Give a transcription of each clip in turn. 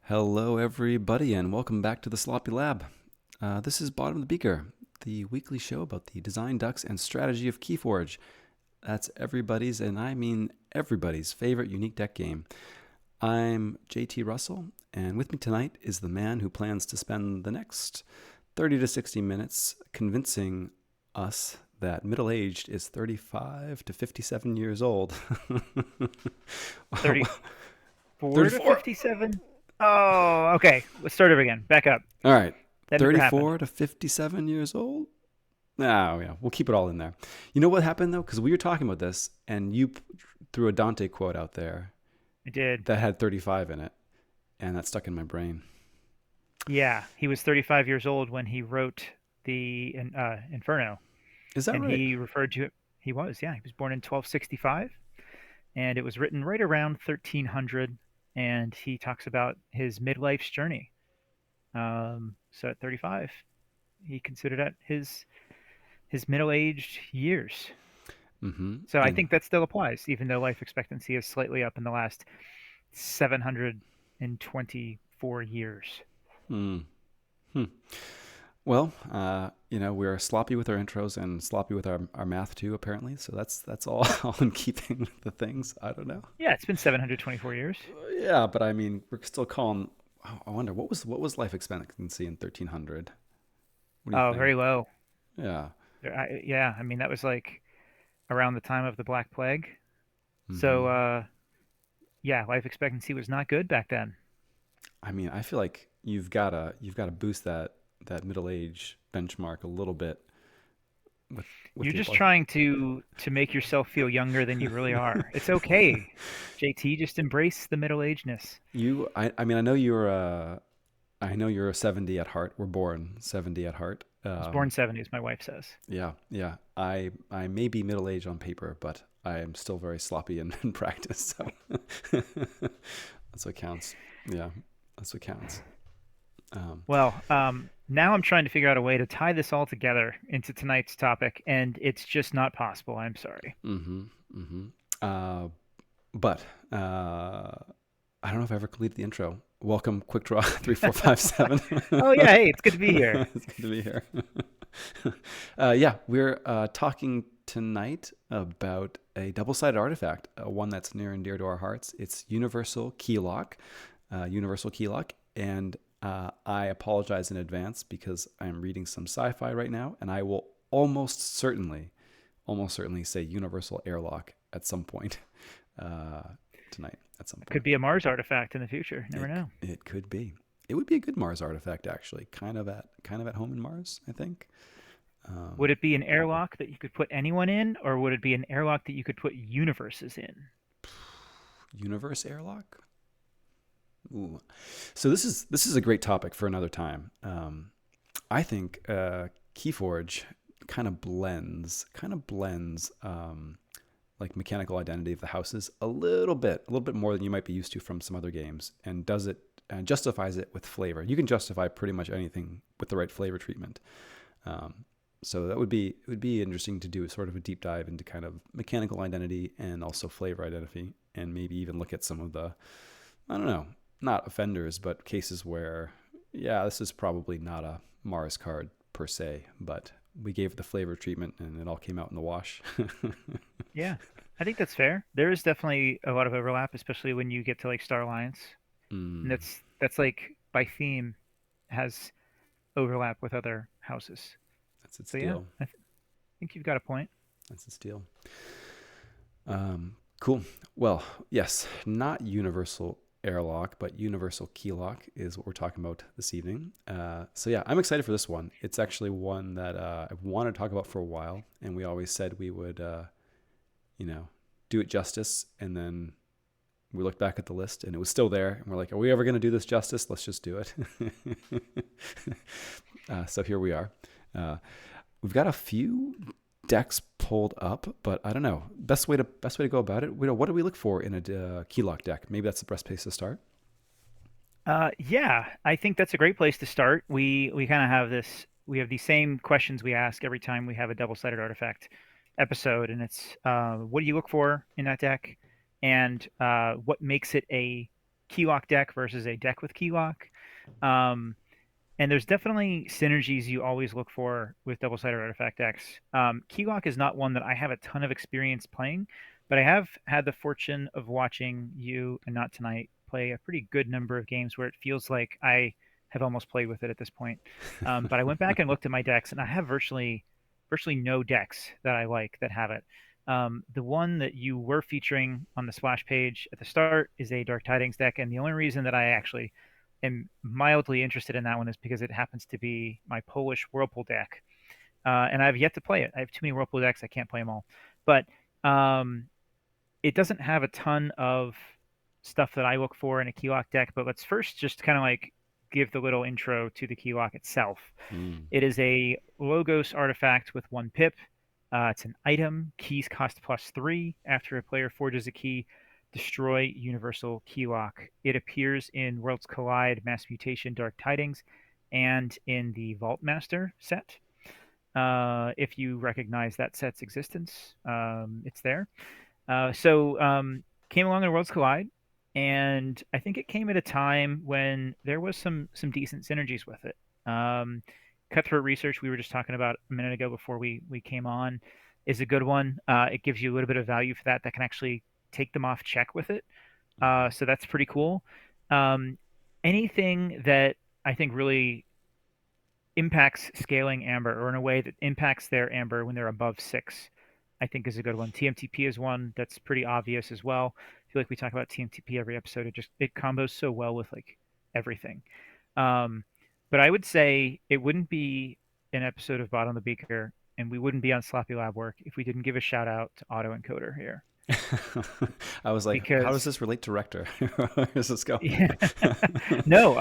Hello, everybody, and welcome back to the Sloppy Lab. This is Bottom of the Beaker, the weekly show about the design, ducks, and strategy of Keyforge. That's everybody's, and I mean everybody's, favorite unique deck game. I'm JT Russell, and with me tonight is the man who plans to spend the next 30 to 60 minutes convincing us that middle-aged is 35 to 57 years old. 34 to 34. 57? Oh, okay. Let's start over again. Back up. All right. That never happened. 34 to 57 years old? Oh, yeah. We'll keep it all in there. You know what happened, though? Because we were talking about this, and you threw a Dante quote out there I did. that had 35 in it, and that stuck in my brain. Yeah, he was 35 years old when he wrote the Inferno, Is that and right? he referred to it. He was, yeah. He was born in 1265, and it was written right around 1300, and he talks about his midlife's journey. So at 35, he considered that his middle-aged years. Mm-hmm. So I And think that still applies, even though life expectancy is slightly up in the last 724 years. hmm. Hmm. Well, we're sloppy with our intros and sloppy with our math too, apparently. So that's all, all in keeping with the things. I don't know. Yeah, it's been 724 years. Yeah, but I mean, we're still calling. I wonder what was life expectancy in 1300? What do you Oh, think? very low. Yeah. Yeah, I mean, that was like around the time of the Black Plague. So, Mm-hmm. yeah, life expectancy was not good back then. I mean, I feel like you've gotta boost that middle age benchmark a little bit with You're just people. trying to make yourself feel younger than you really are. It's okay, JT. Just embrace the middle-agedness. I mean, I know you're a 70 at heart. We're born 70 at heart. I was born 70s, my wife says. Yeah, yeah. I may be middle aged on paper, but I am still very sloppy in practice. So that's what counts. Yeah, that's what counts. Um, Well, now I'm trying to figure out a way to tie this all together into tonight's topic, and it's just not possible. I'm sorry. mm-hmm, mm-hmm. Uh, but I don't know if I ever completed the intro. Welcome, Quick Draw 3457. Oh yeah, hey, it's good to be here. It's good to be here. Yeah, we're talking tonight about a double-sided artifact, one that's near and dear to our hearts. It's Universal Keylock, and I apologize in advance because I'm reading some sci-fi right now, and I will almost certainly say Universal Airlock at some point uh, tonight. At some It could point, be a Mars artifact in the future. Never it know. it could be. It would be a good Mars artifact, actually. Kind of at home in Mars, I think. Would Um, it be an airlock that you could put anyone in, or would it be an airlock that you could put universes in? Universe Airlock. Ooh. So this is a great topic for another time. I think Keyforge kind of blends like mechanical identity of the houses a little bit more than you might be used to from some other games, and does it and justifies it with flavor. You can justify pretty much anything with the right flavor treatment. Um, so it would be interesting to do sort of a deep dive into kind of mechanical identity and also flavor identity, and maybe even look at some of the, I don't know, not offenders, but cases where, yeah, this is probably not a Mars card per se, but we gave it the flavor treatment and it all came out in the wash. Yeah, I think that's fair. There is definitely a lot of overlap, especially when you get to like Star Alliance, and mm, that's like by theme has overlap with other houses. that's its So yeah, deal. think you've got a point. That's its deal. Cool. Well, yes, not universal airlock, but universal keylock is what we're talking about this evening. So yeah, I'm excited for this one. It's actually one that I've wanted to talk about for a while, and we always said we would, you know, do it justice, and then we looked back at the list and it was still there, and we're like, are we ever going to do this justice? Let's just do it. So here we are. Uh, we've got a few decks pulled up, but I don't know. Best way to go about it. What do we look for in a keylock deck? Maybe that's the best place to start. Yeah, I think that's a great place to start. We kind of have this. We have these same questions we ask every time we have a double-sided artifact episode, and it's what do you look for in that deck, and what makes it a Keylock deck versus a deck with Keylock. Um, and there's definitely synergies you always look for with double-sided artifact decks. Keylock is not one that I have a ton of experience playing, but I have had the fortune of watching you, and not tonight, play a pretty good number of games where it feels like I have almost played with it at this point. But I went back and looked at my decks, and I have virtually no decks that I like that have it. The one that you were featuring on the splash page at the start is a Dark Tidings deck, and the only reason that I actually am mildly interested in that one is because it happens to be my Polish Whirlpool deck, and I've yet to play it. I have too many Whirlpool decks; I can't play them all. But um, it doesn't have a ton of stuff that I look for in a Keylock deck. But let's first just kind of like give the little intro to the Keylock itself. Mm. It is a Logos artifact with 1 pip. It's an item. Keys cost +3. After a player forges a key, destroy Universal Keylock. It appears in Worlds Collide, Mass Mutation, Dark Tidings, and in the Vault Master set. If you recognize that set's existence, it's there. Came along in Worlds Collide, and I think it came at a time when there was some decent synergies with it. Cutthroat Research, we were just talking about a minute ago before we came on, is a good one. It gives you a little bit of value for that can actually take them off check with it. So that's pretty cool. Anything that I think really impacts scaling Amber, or in a way that impacts their Amber when they're above 6, I think is a good one. TMTP is one that's pretty obvious as well. I feel like we talk about TMTP every episode. It combos so well with like everything. But I would say it wouldn't be an episode of Bot on the Beaker, and we wouldn't be on Sloppy Lab Work if we didn't give a shout out to Autoencoder here. I was like, how does Because this relate to Rector? Where is this going? yeah, no,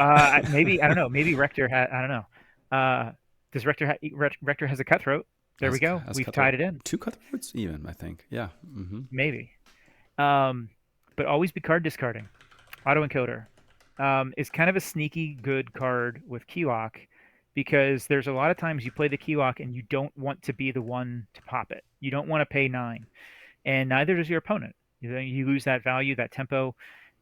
maybe I don't know. Maybe Rector had I don't know. Does Rector has a cutthroat? There we go. As We've cutthroat, tied it in. 2 cutthroats even, I think. Yeah. Maybe. But always be card discarding. Autoencoder is kind of a sneaky good card with Keylock, because there's a lot of times you play the Keylock and you don't want to be the one to pop it. You don't want to pay 9, and neither does your opponent. You lose that value, that tempo,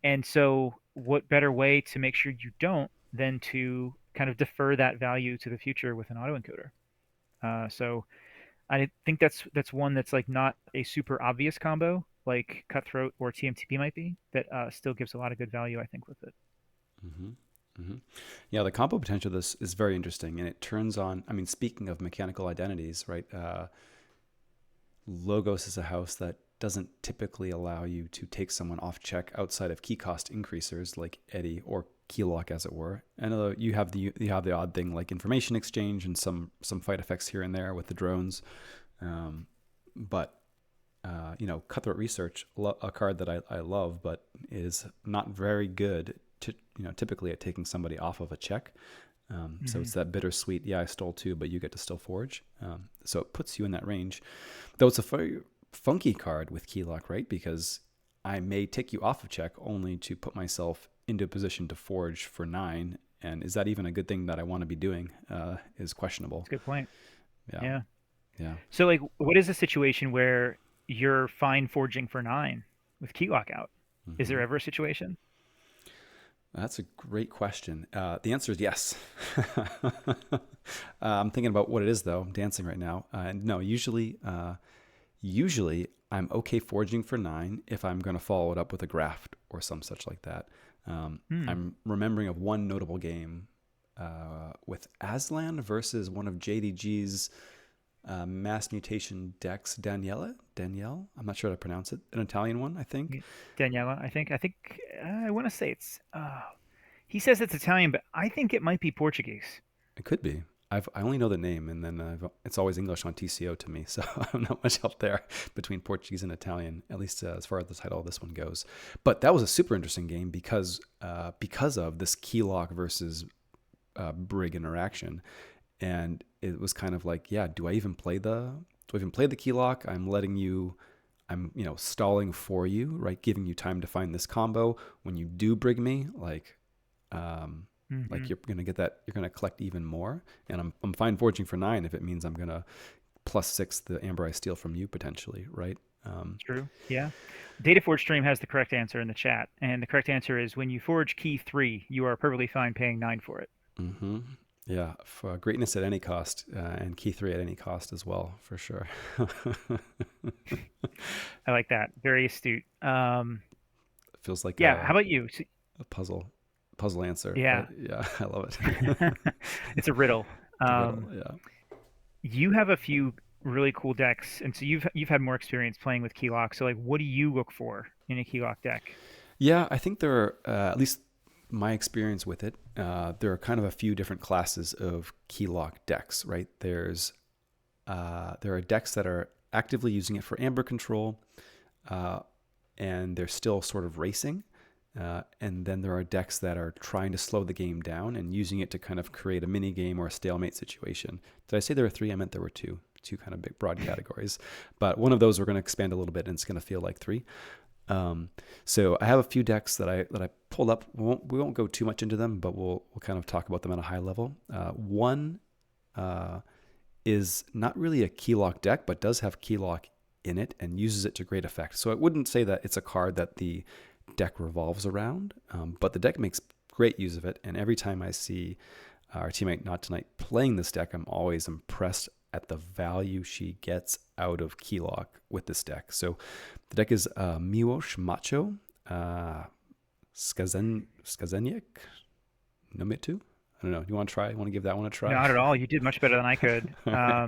and so what better way to make sure you don't than to kind of defer that value to the future with an autoencoder. So I think that's one that's like not a super obvious combo like Cutthroat or TMTP might be, that still gives a lot of good value, I think, with it. Yeah, the combo potential of this is very interesting, and it turns on. I mean, speaking of mechanical identities, right? Logos is a house that doesn't typically allow you to take someone off check outside of key cost increasers like Eddie or Keylock, as it were. And you have the odd thing like information exchange and some fight effects here and there with the drones, but Cutthroat Research, a card that I love, but is not very good to typically at taking somebody off of a check. So it's that bittersweet. Yeah, I stole 2, but you get to still forge. So it puts you in that range. Though it's a very funky card with Keylock, right? Because I may take you off of check only to put myself into a position to forge for 9. And is that even a good thing that I want to be doing? Is questionable. That's a good point. Yeah. So, like, what is a situation where you're fine forging for 9 with Keylock out? Is there ever a situation? That's a great question. The answer is yes. I'm thinking about what it is, though. I'm dancing right now. No, usually I'm okay forging for 9 if I'm going to follow it up with a graft or some such like that. I'm remembering of one notable game with Aslan versus one of JDG's mass mutation decks, Danielle. I'm not sure how to pronounce it. An Italian one, I think. Daniela, I think I want to say it's. He says it's Italian, but I think it might be Portuguese. It could be. I only know the name, and then it's always English on TCO to me, so I'm not much help there between Portuguese and Italian, at least as far as the title of this one goes. But that was a super interesting game because of this Keylock versus Brig interaction, and it was kind of like, yeah, do I even play the Keylock? I'm stalling for you, right? Giving you time to find this combo. When you do Brig me, like you're gonna get that, you're gonna collect even more, and I'm fine forging for 9 if it means I'm gonna +6 the amber I steal from you potentially, right? True. Yeah. Dataforge Stream has the correct answer in the chat, and the correct answer is when you forge key 3, you are perfectly fine paying 9 for it. Mm-hmm. Yeah, for greatness at any cost, and key three at any cost as well, for sure. I like that. Very astute. Feels like Yeah. How about you? a puzzle answer, Yeah. right? Yeah, I love it. It's a riddle. The riddle, yeah. You have a few really cool decks, and so you've had more experience playing with Keylock. So like, what do you look for in a Keylock deck? Yeah, I think there are, at least my experience with it, there are kind of a few different classes of Keylock decks, right? There are decks that are actively using it for amber control, uh, and they're still sort of racing. And then there are decks that are trying to slow the game down and using it to kind of create a mini game or a stalemate situation. Did I say there were three? I meant there were two kind of big broad categories. But one of those we're going to expand a little bit, and it's going to feel like three. So I have a few decks that I pulled up. We won't go too much into them, but we'll kind of talk about them at a high level. One is not really a Keylock deck, but does have Keylock in it and uses it to great effect. So I wouldn't say that it's a card that the deck revolves around, but the deck makes great use of it. And every time I see our teammate Not Tonight playing this deck, I'm always impressed at the value she gets out of Keylock with this deck. So the deck is Miłosz Macho, Skazeniek, Nomitu. I don't know. You want to try? You want to give that one a try? Not at all. You did much better than I could. I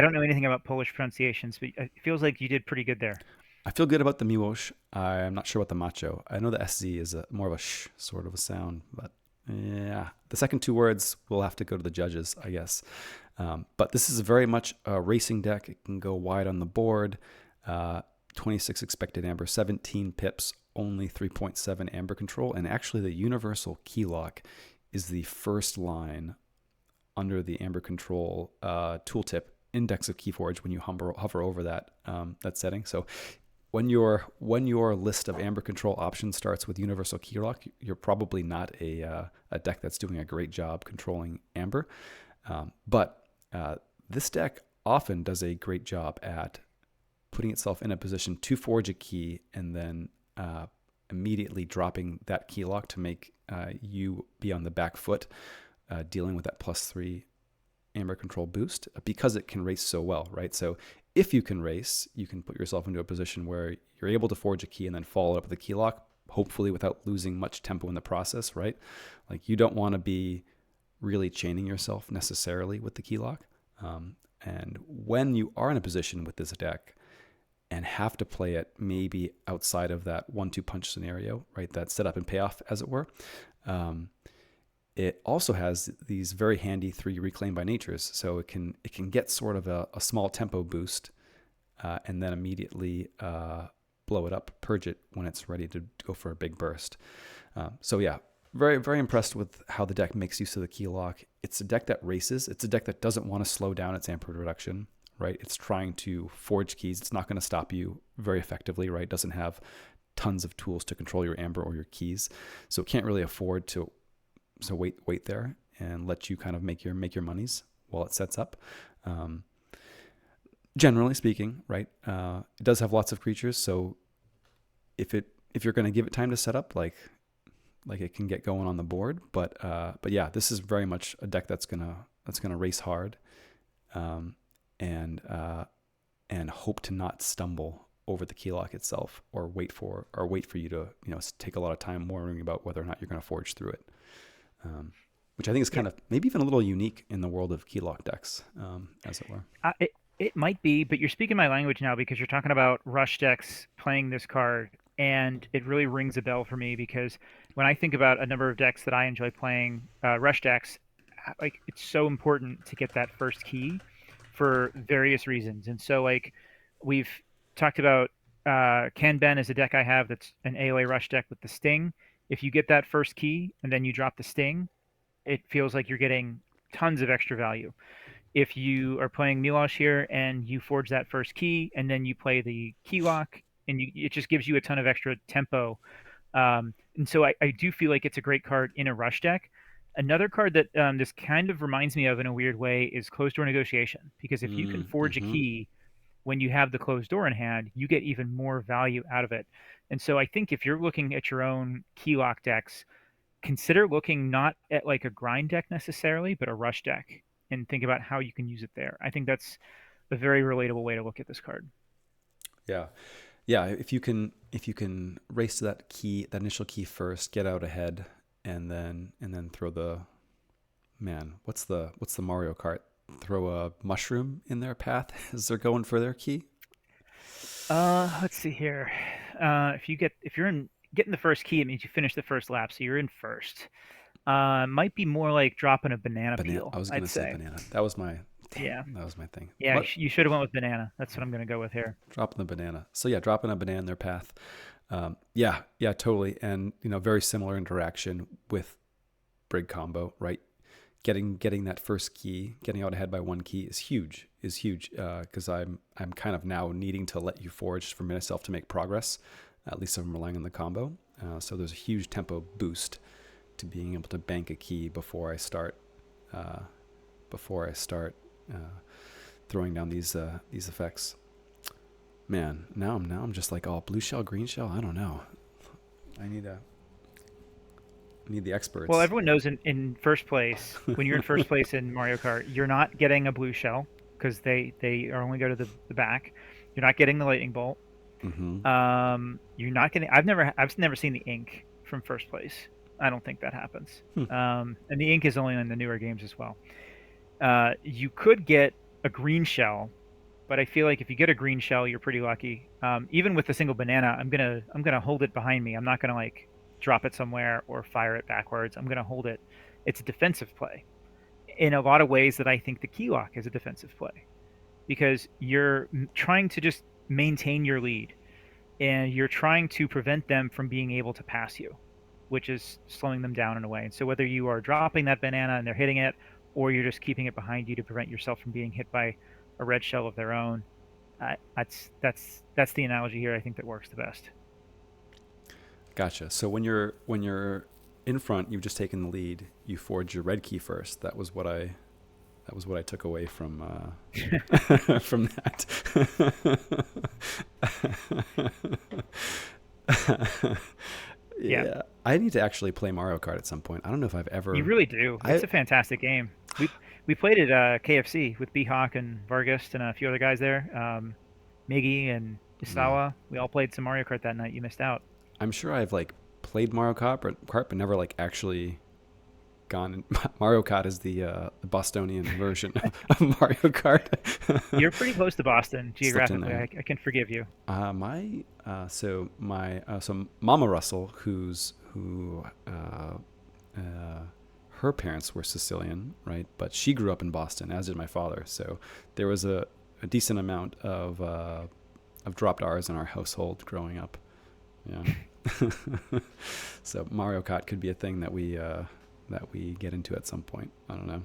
don't know anything about Polish pronunciations, but it feels like you did pretty good there. I feel good about the Miłosz. I'm not sure about the Macho. I know the SZ is more of a sh sort of a sound, but yeah. The second two words, we'll have to go to the judges, I guess. But this is very much a racing deck. It can go wide on the board. 26 expected amber, 17 pips, only 3.7 amber control. And actually, the universal Keylock is the first line under the amber control tooltip index of Keyforge when you hover over that setting. So when your list of amber control options starts with universal Keylock, you're probably not a deck that's doing a great job controlling amber. But this deck often does a great job at putting itself in a position to forge a key and then immediately dropping that Keylock to make you be on the back foot, dealing with that +3 amber control boost, because it can race so well, right? So if you can race, you can put yourself into a position where you're able to forge a key and then follow it up with a Keylock, hopefully without losing much tempo in the process, right? Like, you don't want to be really chaining yourself necessarily with the Keylock. And when you are in a position with this deck and have to play it maybe outside of that 1-2 punch scenario, right? That setup and payoff, as it were. It also has these very handy 3 reclaim by natures, so it can get sort of a small tempo boost, and then immediately blow it up, purge it when it's ready to go for a big burst. So yeah, very, very impressed with how the deck makes use of the Keylock. It's a deck that races. It's a deck that doesn't want to slow down its amper reduction, right? It's trying to forge keys. It's not going to stop you very effectively, right? It doesn't have tons of tools to control your amber or your keys, so it can't really afford to wait there and let you kind of make your monies while it sets up. Generally speaking, right? It does have lots of creatures, so if you're going to give it time to set up, like it can get going on the board. But yeah, this is very much a deck that's gonna race hard, and hope to not stumble over the Keylock itself, or wait for you to take a lot of time worrying about whether or not you're going to forge through it. Which I think is kind of maybe even a little unique in the world of Keylock decks, as it were. It might be, but you're speaking my language now, because you're talking about rush decks playing this card, and it really rings a bell for me, because when I think about a number of decks that I enjoy playing, rush decks, like, it's so important to get that first key for various reasons. And so, like, we've talked about Kanben is a deck I have that's an AoA rush deck with the Sting. If you get that first key and then you drop the Sting, it feels like you're getting tons of extra value. If you are playing Milosh here and you forge that first key and then you play the Keylock, and it just gives you a ton of extra tempo. And so I do feel like it's a great card in a rush deck. Another card that this kind of reminds me of in a weird way is Closed Door Negotiation, because if you can forge a key when you have the closed door in hand, you get even more value out of it. And so I think if you're looking at your own Keylock decks, consider looking not at like a grind deck necessarily, but a rush deck, and think about how you can use it there. I think that's a very relatable way to look at this card. Yeah. Yeah, if you can race to that key, that initial key first, get out ahead, and then throw the man. What's the Mario Kart? Throw a mushroom in their path as they're going for their key. Let's see here. If you're in getting the first key, it means you finish the first lap, so you're in first. Might be more like dropping a banana Banana. peel, I was I'd gonna say say. banana. That was my. Damn. Yeah, That was my thing. yeah. What? You should have went with banana. That's what I'm gonna go with here. Dropping the banana. So yeah, dropping a banana in their path. Yeah, yeah, totally. And very similar interaction with Brig combo, right? Getting that first key, getting out ahead by one key is huge. Because I'm kind of now needing to let you forge for myself to make progress. At least if I'm relying on the combo. So there's a huge tempo boost to being able to bank a key before I start. Before I start throwing down these effects. Man, now I'm just like, oh, blue shell, green shell. I don't know. I need the Well, experts. everyone knows in first place, when you're in first place in Mario Kart, you're not getting a blue shell because they are only go to the back. You're not getting the lightning bolt. Mm-hmm. You're not getting. I've never seen the ink from first place. I don't think that happens. Hmm. And the ink is only in the newer games as well. You could get a green shell, but I feel like if you get a green shell, you're pretty lucky. Even with a single banana, I'm gonna hold it behind me. I'm not gonna like drop it somewhere or fire it backwards. I'm gonna hold it. It's a defensive play in a lot of ways that I think the key lock is a defensive play because you're trying to just maintain your lead and you're trying to prevent them from being able to pass you, which is slowing them down in a way. And so whether you are dropping that banana and they're hitting it, or you're just keeping it behind you to prevent yourself from being hit by a red shell of their own, that's the analogy here I think that works the best. Gotcha. So when you're in front, you've just taken the lead. You forge your red key first. That was what I took away from from that. Yeah, Yeah, I need to actually play Mario Kart at some point. I don't know if I've you ever. really do. I It's a fantastic game. We played at KFC with B Hawk and Vargas and a few other guys there. Miggy and Yeah, Isawa. We all played some Mario Kart that night. You missed out. I'm sure I've like played Mario Kart, but never like actually gone. Mario Kart is the Bostonian version of Mario Kart. You're pretty close to Boston Slipped in geographically. there. I can forgive you. So Mama Russell, who her parents were Sicilian, right? But she grew up in Boston, as did my father. So there was a decent amount of dropped R's in our household growing up. Yeah. So Mario Kart could be a thing that we get into at some point. I don't know.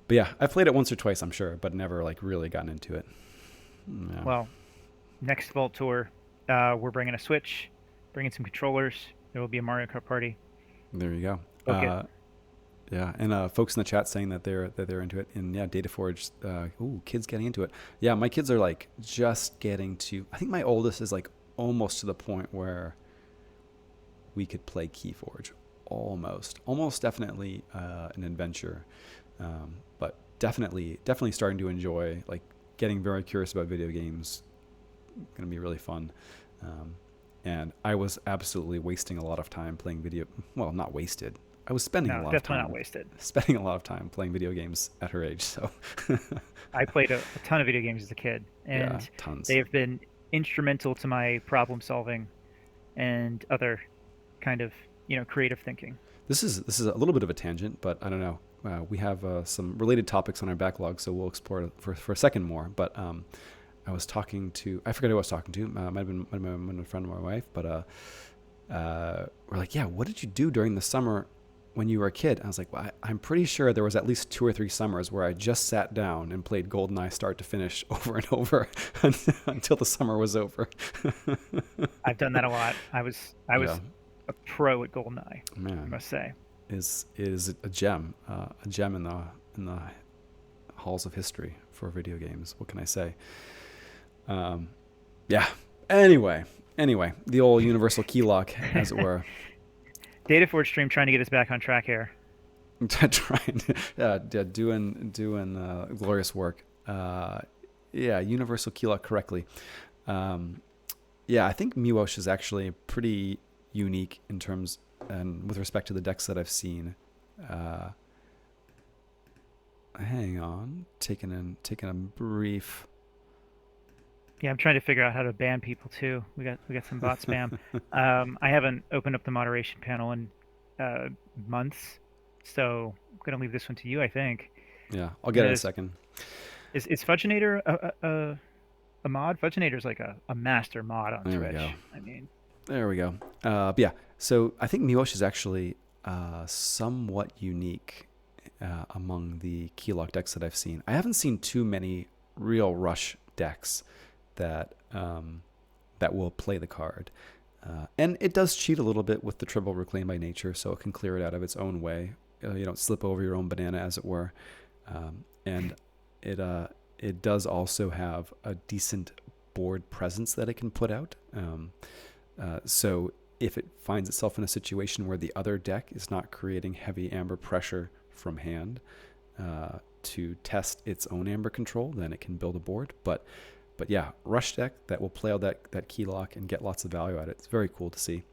But yeah, I've played it once or twice, I'm sure, but never like really gotten into it. Yeah. Well, next Vault Tour, we're bringing a Switch, bringing some controllers. There will be a Mario Kart party. There you go. Book it. Yeah, and folks in the chat saying that they're into it, and yeah, Data Forge. Ooh, kids getting into it. Yeah, my kids are like just getting to. I think my oldest is like almost to the point where we could play Keyforge. Almost definitely an adventure, but definitely starting to enjoy like getting very curious about video games. Going to be really fun. And I was absolutely wasting a lot of time playing video. Well, not wasted. I was spending a No, lot of definitely not time wasted. playing video games at her age. So I played a ton of video games as a kid, yeah, and tons. they have been instrumental to my problem solving and other kind of creative thinking. This is a little bit of a tangent, but I don't know. We have some related topics on our backlog, so we'll explore it for a second more. But I forget who I was talking to. Might have been a friend of my wife, but we're like, yeah, what did you do during the summer when you were a kid? I was like, well, I'm pretty sure there was at least 2 or 3 summers where I just sat down and played GoldenEye start to finish over and over until the summer was over. I've done that a lot. I was Yeah, a pro at GoldenEye, I man, must say. is a gem in the halls of history for video games. What can I say? Um, yeah. Anyway, the old universal keylock, as it were. Data Forge stream trying to get us back on track here. Trying, doing glorious work. Yeah, universal keylock correctly. Um, yeah, I think Miwosh is actually pretty unique in terms and with respect to the decks that I've seen. Uh, Hang on, taking a brief. Yeah, I'm trying to figure out how to ban people too. We got some bot spam. I haven't opened up the moderation panel in uh, months, so I'm gonna leave this one to you. I think. Yeah, I'll And get it in a is second. is Fudgenator a mod? Fudgenator's like a master mod on There we go. Twitch. I mean, There we go. But yeah, so I think Miwosh is actually somewhat unique among the Keylock decks that I've seen. I haven't seen too many real rush decks that will play the card. And it does cheat a little bit with the triple Reclaim by Nature, so it can clear it out of its own way. You don't slip over your own banana, as it were. And it does also have a decent board presence that it can put out. So if it finds itself in a situation where the other deck is not creating heavy amber pressure from hand to test its own amber control, then it can build a board. But yeah, rush deck that will play out that keylock and get lots of value out of it. It's very cool to see.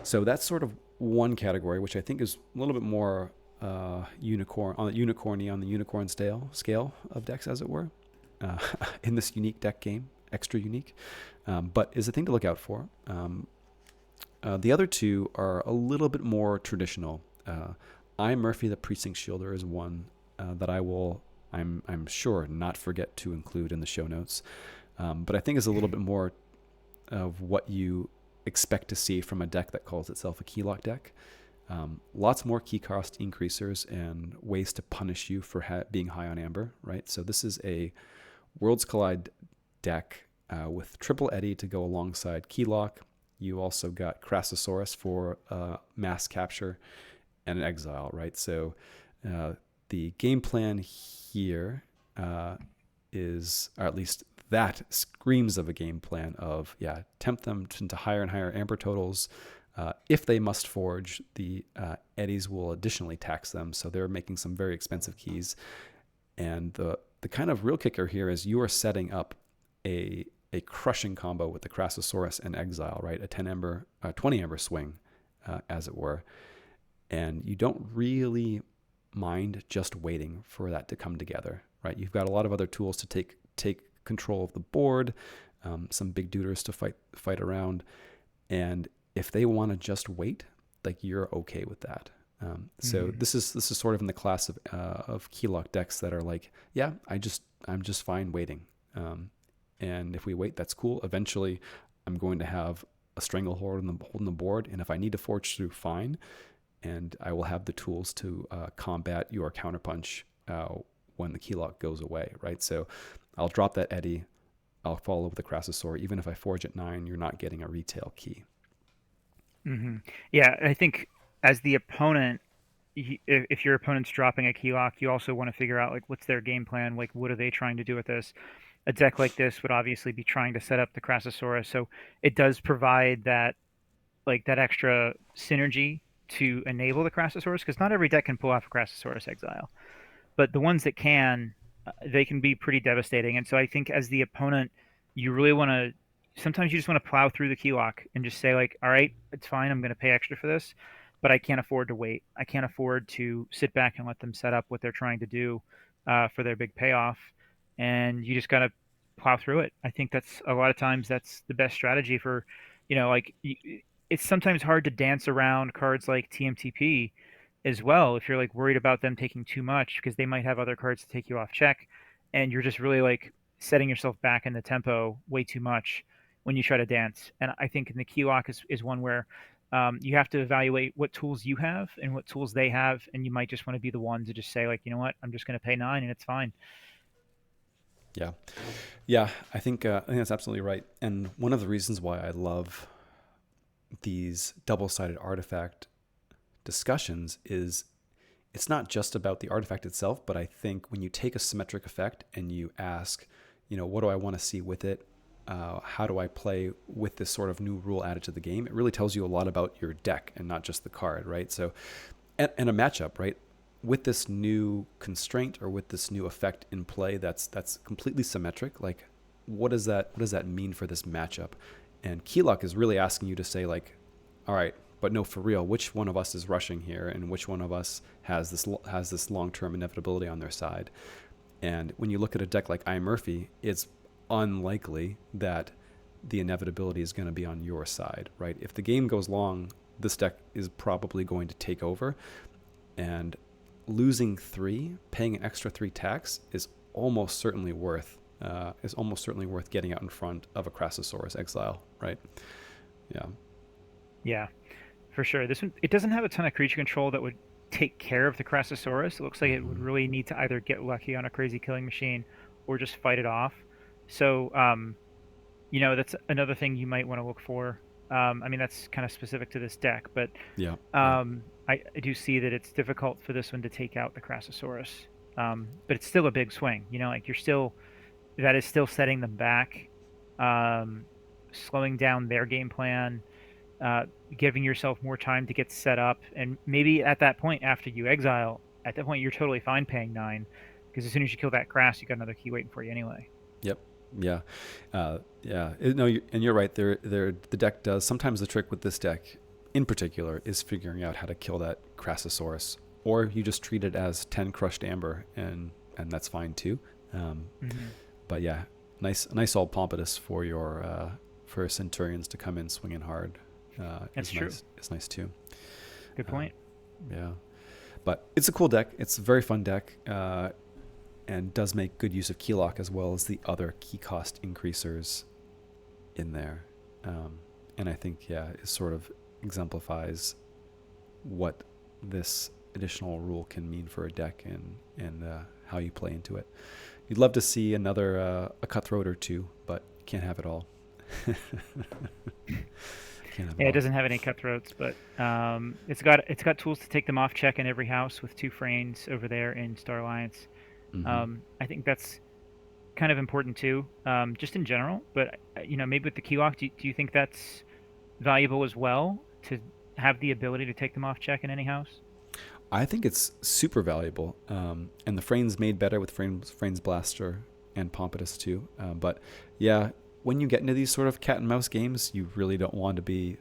So that's sort of one category, which I think is a little bit more unicorny on the unicorn scale of decks, as it were, in this unique deck game, extra unique, but is a thing to look out for. The other two are a little bit more traditional. I Murphy the Precinct Shielder is one that I'm sure not forget to include in the show notes, but I think is a little bit more of what you expect to see from a deck that calls itself a Keylock deck. Lots more key cost increasers and ways to punish you for being high on amber, right? So this is a Worlds Collide deck with triple Eddy to go alongside Keylock. You also got Crassosaurus for mass capture and an exile, right? So the game plan here is, or at least that screams of a game plan of, tempt them into higher and higher amber totals. If they must forge, the eddies will additionally tax them, so they're making some very expensive keys. And the kind of real kicker here is you are setting up a crushing combo with the Crassosaurus and Exile, right? A 20 amber swing, as it were. And you don't really mind just waiting for that to come together, right? You've got a lot of other tools to take control of the board, some big duders to fight around, and if they want to just wait, like, you're okay with that. So this is sort of in the class of Keylock decks that are like, I'm just fine waiting. And if we wait, that's cool. Eventually, I'm going to have a stranglehold holding the board, and if I need to forge through, fine. And I will have the tools to combat your counterpunch when the Keylock goes away, right? So I'll drop that Eddy. I'll follow with the Crassosaur. Even if I forge at 9, you're not getting a retail key. Mm-hmm. Yeah, I think as the opponent, if your opponent's dropping a Keylock, you also want to figure out, like, what's their game plan? Like, what are they trying to do with this? A deck like this would obviously be trying to set up the Crassosaurus, so it does provide that, like, that extra synergy to enable the Crassosaurus, because not every deck can pull off a Crassosaurus Exile, but the ones that can, they can be pretty devastating. And so I think as the opponent, you really want to, sometimes you just want to plow through the Keylock and just say, like, all right, it's fine, I'm going to pay extra for this, but I can't afford to wait. I can't afford to sit back and let them set up what they're trying to do for their big payoff. And you just got to plow through it. I think that's a lot of times that's the best strategy for, like, it's sometimes hard to dance around cards like TMTP as well if you're, like, worried about them taking too much, because they might have other cards to take you off check, and you're just really, like, setting yourself back in the tempo way too much when you try to dance. And I think in the Keylock is one where you have to evaluate what tools you have and what tools they have, and you might just want to be the one to just say, like, you know what, I'm just going to pay 9 and it's fine. Yeah, I think that's absolutely right. And one of the reasons why I love these double-sided artifact discussions is it's not just about the artifact itself, but I think when you take a symmetric effect and you ask, what do I want to see with it? How do I play with this sort of new rule added to the game? It really tells you a lot about your deck and not just the card, right? So, and a matchup, right? With this new constraint or with this new effect in play, that's completely symmetric. Like, what does that mean for this matchup? And Keylock is really asking you to say, like, all right, but no, for real, which one of us is rushing here, and which one of us has this long-term inevitability on their side? And when you look at a deck like I Murphy, it's unlikely that the inevitability is going to be on your side, right? If the game goes long, this deck is probably going to take over, and losing 3, paying an extra 3 tax is almost certainly worth getting out in front of a Crassosaurus Exile, right? Yeah. Yeah, for sure. This one, it doesn't have a ton of creature control that would take care of the Crassosaurus. It looks like it would Mm-hmm. really need to either get lucky on a crazy killing machine or just fight it off. So, that's another thing you might want to look for. I mean, that's kind of specific to this deck, but Yeah. Yeah. I do see that it's difficult for this one to take out the Crassosaurus. But it's still a big swing. Like that is still setting them back, um, slowing down their game plan, uh, giving yourself more time to get set up, and maybe at that point after you exile, at that point you're totally fine paying 9, because as soon as you kill that grass, you got another key waiting for you anyway. Yep. Yeah. Yeah. No, and you're right. The deck does sometimes. The trick with this deck, in particular, is figuring out how to kill that Crassosaurus, or you just treat it as 10 crushed amber, and that's fine too. Um, Hmm. but yeah, nice old Pompatus for Centurions to come in swinging hard. That's Is true. nice. Is nice too. Good Um, point. yeah, but it's a cool deck. It's a very fun deck, and does make good use of Keylock as well as the other key cost increasers in there. And I think, yeah, it sort of exemplifies what this additional rule can mean for a deck, and how you play into it. You'd love to see another a cutthroat or two, but can't have it all. Can't have it Yeah, it all. doesn't have any cutthroats, but it's got tools to take them off check in every house with 2 frames over there in Star Alliance. Mm-hmm. I think that's kind of important too, just in general. But maybe with the key lock, do you think that's valuable as well to have the ability to take them off check in any house? I think it's super valuable, and the frame's made better with frames Blaster and Pompatus too. But yeah, when you get into these sort of cat and mouse games, you really don't want to be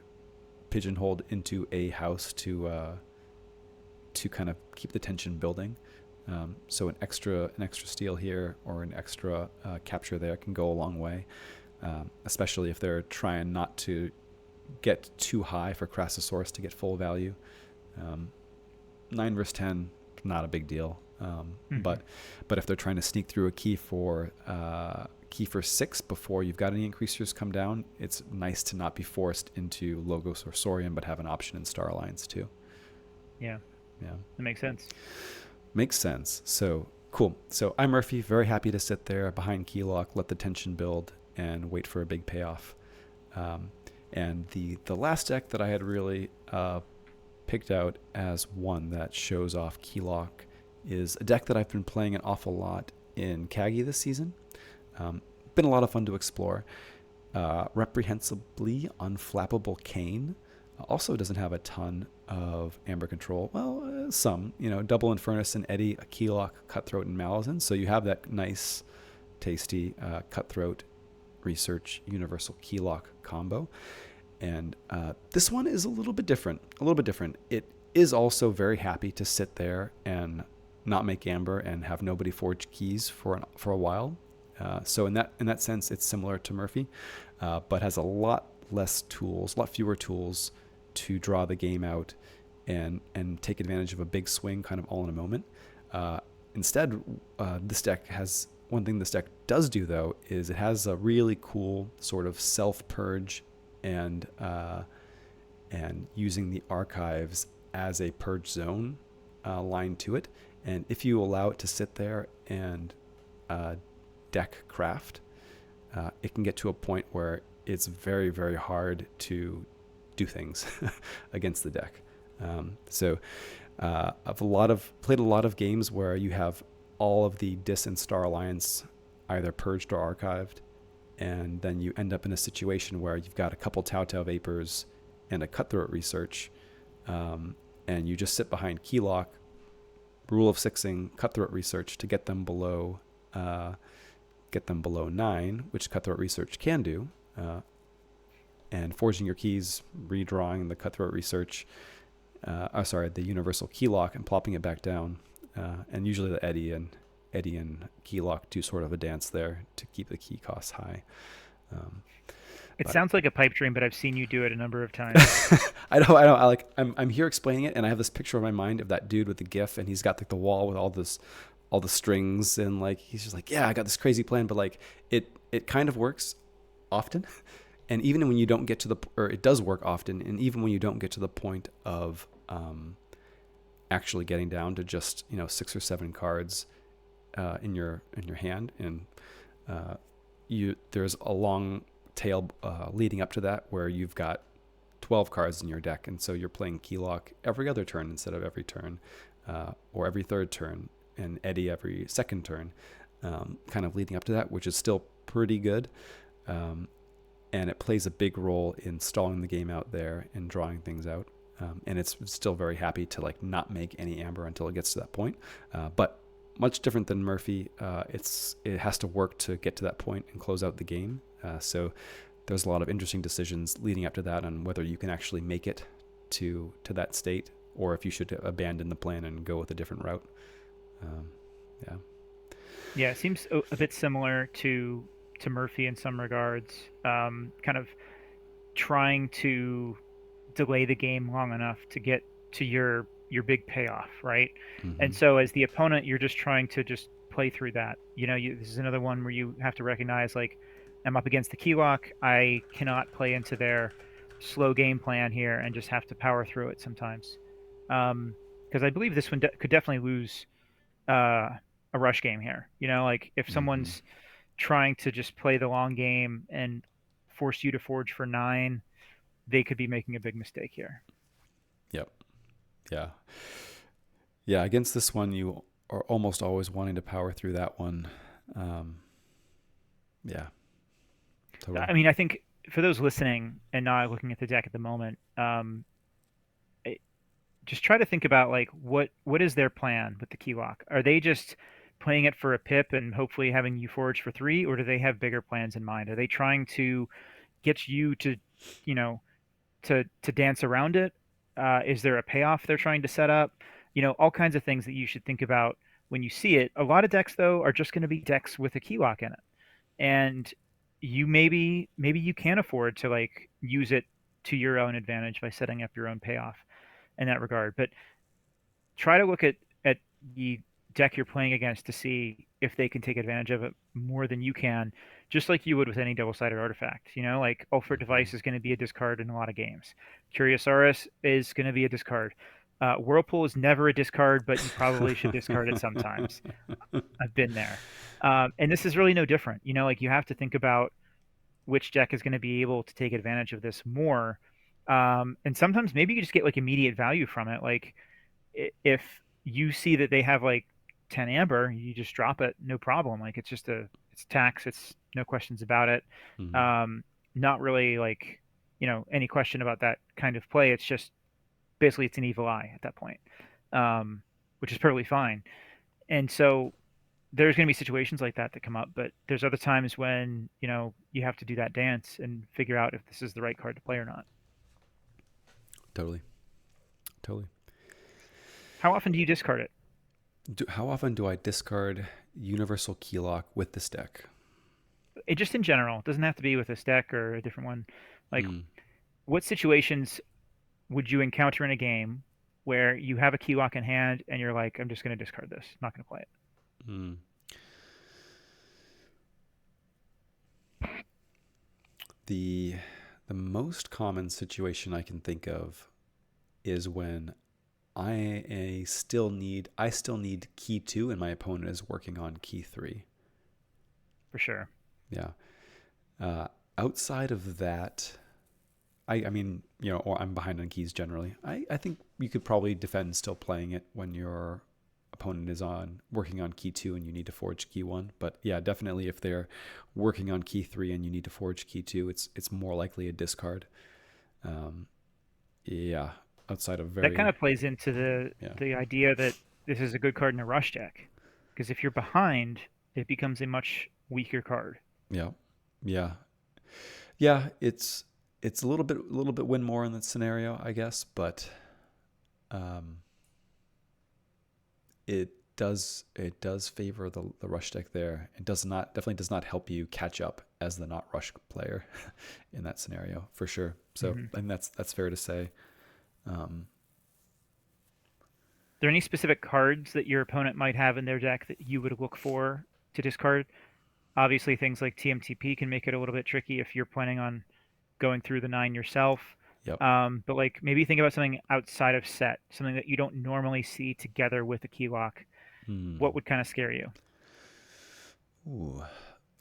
pigeonholed into a house to kind of keep the tension building. So an extra steal here or an extra capture there can go a long way, especially if they're trying not to get too high for Crassosaurus to get full value. Um, 9 versus 10, not a big deal. Hmm. But if they're trying to sneak through a key for 6 before you've got any increasers come down, it's nice to not be forced into Logos or Saurian, but have an option in Star Alliance too. Yeah, Yeah, that makes sense. makes sense. So cool. So I'm Murphy, very happy to sit there behind Keylock, let the tension build, and wait for a big payoff. Um, and the last deck that I had really picked out as one that shows off Keylock is a deck that I've been playing an awful lot in Kagi this season. Um, been a lot of fun to explore. Reprehensibly Unflappable Cane also doesn't have a ton of amber control. Well, some, Double Infernus and Eddy, a Keylock, Cutthroat, and Malazan. So you have that nice, tasty Cutthroat Research Universal Keylock combo. And this one is a little bit different. It is also very happy to sit there and not make amber and have nobody forge keys for a while. So in that sense, it's similar to Murphy, but has a lot fewer tools to draw the game out and take advantage of a big swing kind of all in a moment. Instead, this deck has one thing this deck does do though is it has a really cool sort of self purge and using the archives as a purge zone line to it. And if you allow it to sit there and deck craft, it can get to a point where it's very, very hard to do things against the deck. So I've played a lot of games where you have all of the Dis and Star Alliance either purged or archived, and then you end up in a situation where you've got a couple Tau Vapors and a Cutthroat Research, and you just sit behind Keylock, rule of sixing, Cutthroat Research to get them below 9, which Cutthroat Research can do, and forging your keys, redrawing the Cutthroat Research, the Universal Keylock, and plopping it back down. And usually the Eddie and Keylock do sort of a dance there to keep the key costs high. It sounds like a pipe dream, but I've seen you do it a number of times. I know. I'm here explaining it, and I have this picture in my mind of that dude with the GIF, and he's got like the wall with all the strings, and like he's just like, yeah, I got this crazy plan, but like it kind of works often, and even when you don't get to it does work often, and even when you don't get to the point of actually getting down to just 6 or 7 cards in your hand, and there's a long tail leading up to that where you've got 12 cards in your deck, and so you're playing Keylock every other turn instead of every turn, or every third turn, and Eddie every second turn, kind of leading up to that, which is still pretty good. And it plays a big role in stalling the game out there and drawing things out. And it's still very happy to like not make any amber until it gets to that point. But much different than Murphy. It has to work to get to that point and close out the game. So there's a lot of interesting decisions leading up to that on whether you can actually make it to that state, or if you should abandon the plan and go with a different route. Yeah, it seems a bit similar to Murphy in some regards. Kind of trying to delay the game long enough to get to your big payoff, right? Mm-hmm. And so as the opponent, you're just trying to just play through that. This is another one where you have to recognize, like, I'm up against the Keylock. I cannot play into their slow game plan here and just have to power through it sometimes. Because I believe this one could definitely lose a rush game here. Like if someone's trying to just play the long game and force you to forge for 9, they could be making a big mistake here. Yep. Yeah. Yeah. Against this one, you are almost always wanting to power through that one. Yeah. Totally. I mean, I think for those listening and not looking at the deck at the moment, just try to think about like what is their plan with the Keylock? Are they just playing it for a pip and hopefully having you forge for 3, or do they have bigger plans in mind? Are they trying to get you to, to dance around it? Is there a payoff they're trying to set up? All kinds of things that you should think about when you see it. A lot of decks, though, are just going to be decks with a Keylock in it, and you maybe you can afford to like use it to your own advantage by setting up your own payoff in that regard. But try to look at the deck you're playing against to see if they can take advantage of it more than you can, just like you would with any double-sided artifact. Like Ultimate Device is going to be a discard in a lot of games. Curiosaurus is going to be a discard. Whirlpool is never a discard, but you probably should discard it sometimes. I've been there. And this is really no different. Like you have to think about which deck is going to be able to take advantage of this more. And sometimes maybe you just get like immediate value from it. Like if you see that they have like 10 amber, you just drop it, no problem. Like it's tax, it's no questions about it. Not really like any question about that kind of play. It's just basically it's an evil eye at that point, which is perfectly fine. And so there's going to be situations like that come up, but there's other times when you have to do that dance and figure out if this is the right card to play or not. Totally. How often do you discard it? How often do I discard Universal Keylock with this deck? Just in general. It doesn't have to be with this deck or a different one. Like, what situations would you encounter in a game where you have a Keylock in hand and you're like, I'm just going to discard this, not going to play it? The most common situation I can think of is when I still need key 2 and my opponent is working on key 3. For sure. Yeah. Outside of that, I mean, or I'm behind on keys generally. I think you could probably defend still playing it when your opponent is on working on key 2 and you need to forge key 1. But yeah, definitely if they're working on key 3 and you need to forge key 2, it's more likely a discard. Um, yeah, outside of That kind very of plays into yeah the idea that this is a good card in a rush deck, because if you're behind, it becomes a much weaker card. yeah yeah yeah. It's a little bit win more in that scenario, I guess, but um, it does favor the rush deck there. It definitely does not help you catch up as the not rush player in that scenario for sure. So Mm-hmm. I think that's fair to say. Um, There any specific cards that your opponent might have in their deck that you would look for to discard? Obviously, things like TMTP can make it a little bit tricky if you're planning on going through the 9 yourself. yep. But like maybe think about something outside of set, something that you don't normally see together with a Keylock. What Hmm. would kind of scare you? Ooh,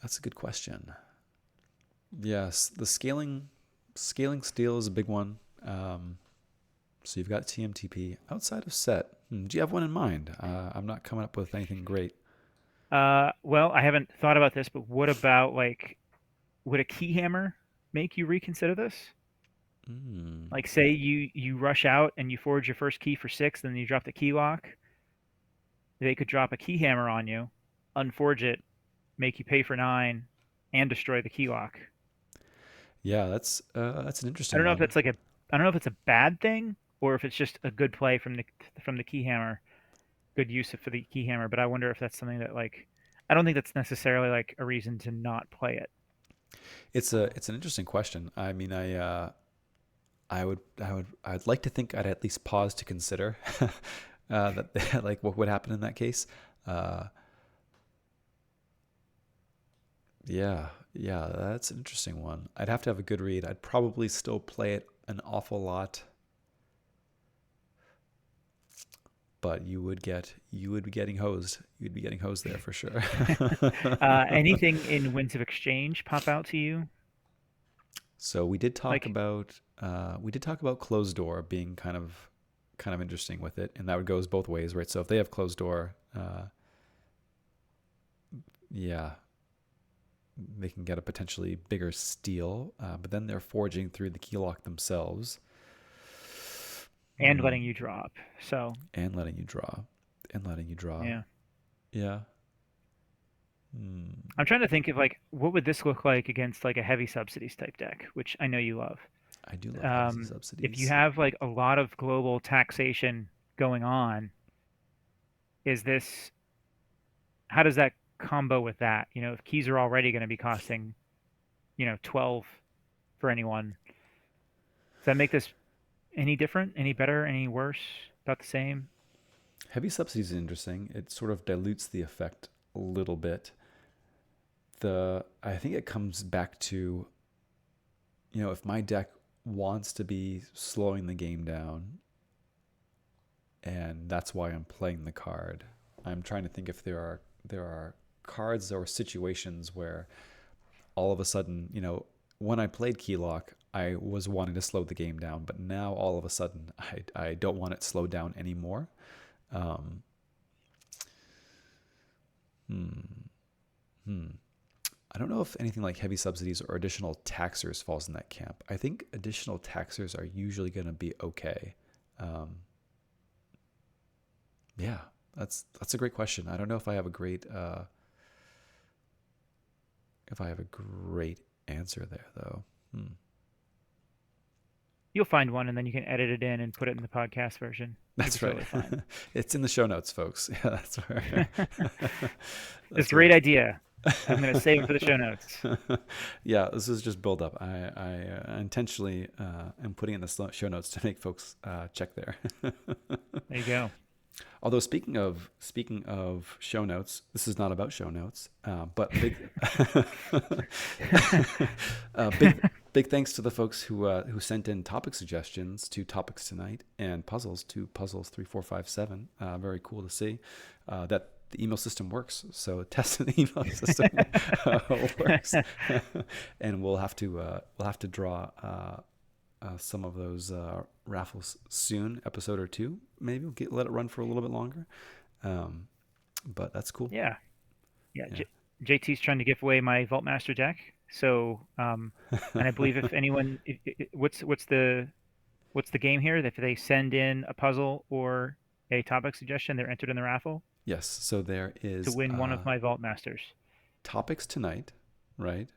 that's a good question. Yes, the scaling steel is a big one. So you've got TMTP outside of set. Do you have one in mind? I'm not coming up with anything great. Well, I haven't thought about this, but what about like, would a Keyhammer make you reconsider this? Mm. Like, say you rush out and you forge your first key for 6, then you drop the Keylock. They could drop a Keyhammer on you, unforge it, make you pay for 9, and destroy the Keylock. Yeah, that's an I interesting don't know if one. that's like a I don't know if it's a bad thing or if it's just a good play from the Keyhammer, good use for the Keyhammer. But I wonder if that's something that like I don't think that's necessarily like a reason to not play it. It's an interesting question. I mean, I'd like to think I'd at least pause to consider that like what would happen in that case. Uh, yeah, yeah, that's an interesting one. I'd have to have a good read. I'd probably still play it an awful lot, but you would be getting hosed. You'd be getting hosed there for sure. Anything in Winds of Exchange pop out to you? So Like, we did talk about closed door being kind of interesting with it, and that would goes both ways, right? So if they have closed door, yeah, they can get a potentially bigger steal, but then they're forging through the key lock themselves. and Hmm. letting you drop. So And letting you draw, and letting you draw. yeah, Yeah. Hmm. I'm trying to think of like what would this look like against like a heavy subsidies type deck, which I know you love. I do love heavy If you subsidies. have like a lot of global taxation going on, is this how does that combo with that? You know, if keys are already going to be costing, 12 for anyone, does that make this any different, any better, any worse, about the same? Heavy subsidies is interesting. It sort of dilutes the effect a little bit. I think it comes back to, if my deck wants to be slowing the game down, and that's why I'm playing the card. I'm trying to think if there are cards or situations where all of a sudden, when I played Keylock, I was wanting to slow the game down, but now all of a sudden, I don't want it slowed down anymore. Um, hmm, hmm. I don't know if anything like heavy subsidies or additional taxers falls in that camp. I think additional taxers are usually going to be okay. Um, yeah, that's a great question. I don't know if I have a great answer there though. Hmm. You'll find one and then you can edit it in and put it in the podcast version. It'll be That's right. totally fine. It's in the show notes, folks. Yeah, that's where. It's That's a great where. idea. I'm going to save it for the show notes. Yeah, this is just build up. I intentionally am putting in the show notes to make folks check there. There you go. Although speaking of show notes, this is not about show notes, but big thanks to the folks who sent in topic suggestions to topics tonight and puzzles to puzzles 3457. Very cool to see that the email system works. So testing the email system works, and we'll have to draw some of those raffles soon, episode or two. Maybe let it run for a little bit longer. Um, but that's cool. Yeah, yeah. Yeah. JT's trying to give away my Vaultmaster deck. So, and I believe if anyone, what's the game here? If they send in a puzzle or a topic suggestion, they're entered in the raffle Yes. So there to is win one of my Vaultmasters. topics tonight, right?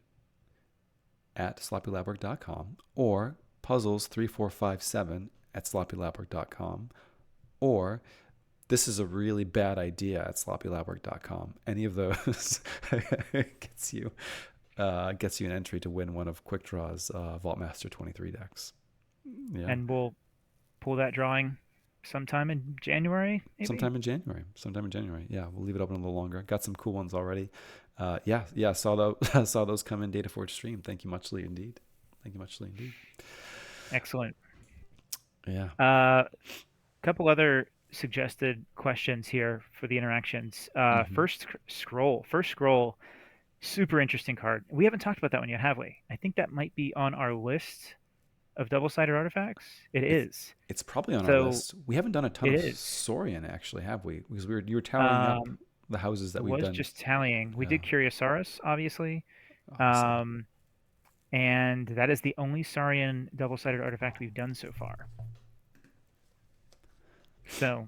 At sloppylabwork.com or puzzles 3457 at sloppylabwork.com or this is a really bad idea at sloppylabwork.com. Any of those gets you an entry to win one of QuickDraw's Vaultmaster 23 decks. Yeah. And we'll pull that drawing sometime in January, maybe. Sometime in January. Sometime in January. Yeah, we'll leave it open a little longer. Got some cool ones already. Yeah. Saw those. Saw those come in Data Forge stream. Thank you muchly indeed. Thank you muchly indeed. Excellent. Yeah. Couple other suggested questions here for the interactions. Hmm. First scroll, super interesting card. We haven't talked about that one yet, have we? I think that might be on our list of double-sided artifacts. It It's is. it's probably on our So list. We haven't done a ton it of is. Saurian actually, have we? Because you were tallying up Um, the houses I that we've was done. just tallying. We Yeah, did Curiosaurus, obviously. awesome. Um, and that is the only Saurian double-sided artifact we've done so far. So,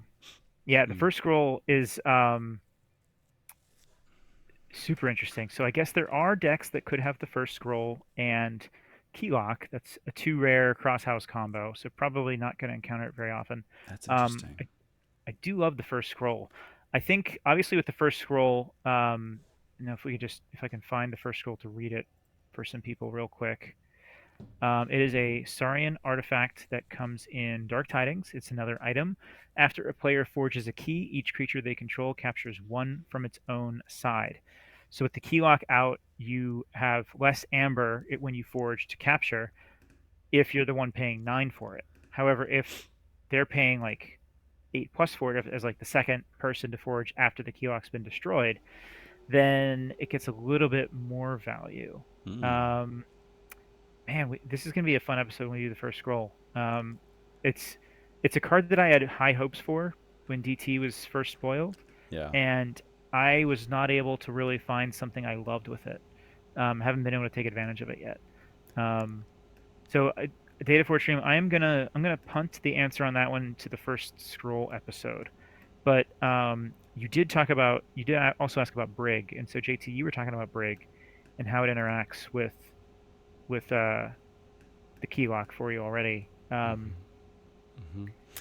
yeah, the Mm. first scroll is super interesting. So I guess there are decks that could have the first scroll and Keylock. That's a two rare cross house combo, so probably not going to encounter it very often. That's Um, interesting. I, I do love the first scroll. I think obviously with the first scroll, if I can find the first scroll to read it for some people real quick. It is a Saurian artifact that comes in Dark Tidings. It's another item. After a player forges a key, each creature they control captures one from its own side. So with the key lock out, you have less amber when you forge to capture if you're the one paying 9 for it. However, if they're paying like 8 plus for it as like the second person to forge after the key lock's been destroyed, then it gets a little bit more value. Mm. Um, Man, this is gonna be a fun episode when we do the first scroll. It's it's a card that I had high hopes for when DT was first spoiled, Yeah. and I was not able to really find something I loved with it. Haven't been able to take advantage of it yet. Um, so Data for Stream, I'm gonna punt the answer on that one to the first scroll episode. But you did also ask about Brig, and so JT, you were talking about Brig and how it interacts with the key lock for you already. Hmm.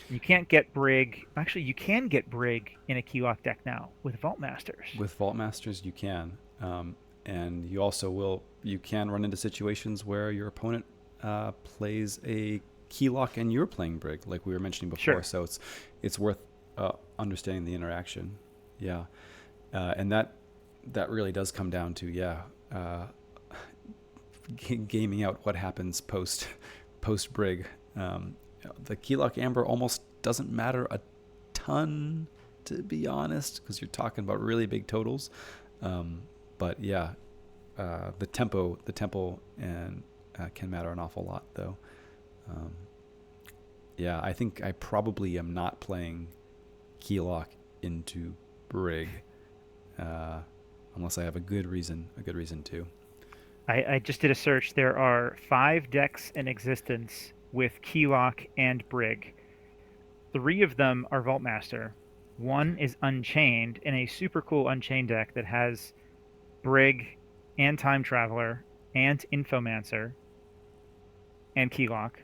You can't get Brig. Actually, you can get Brig in a key lock deck now with Vault Masters. With Vault Masters, you can, and you also will. You can run into situations where your opponent plays a key lock and you're playing Brig, like we were mentioning before. Sure. So it's worth understanding the interaction. Yeah, and that really does come down to gaming out what happens post Brig. The Keylock Amber almost doesn't matter a ton, to be honest, because you're talking about really big totals. But yeah, the tempo and can matter an awful lot, though. Um, yeah, I think I probably am not playing Keylock into Brig, uh, unless I have a good reason to. I just did a search. There are 5 decks in existence with Keylock and Brig. 3 of them are Vault Master. 1 is Unchained in a super cool Unchained deck that has Brig and Time Traveler and Infomancer and Keylock.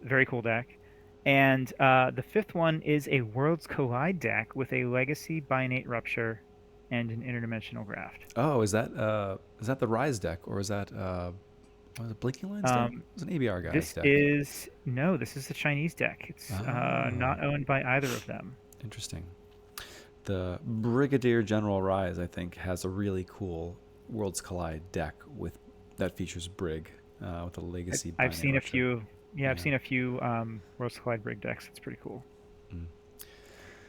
Very cool deck. And the 5th one is a Worlds Collide deck with a Legacy Binate Rupture and an Interdimensional Graft. Oh, is that the Rise deck, or is that was it Blinking Lines deck? It Um, was an ABR guy's this deck. is no, this is the Chinese deck. It's Oh, not owned by either of them. interesting. The Brigadier General Rise, I think, has a really cool Worlds Collide deck with that features Brig with a Legacy I've Binary seen a Rupture. few. Yeah, I've Yeah. seen a few Worlds Collide Brig decks. It's pretty cool. Mm.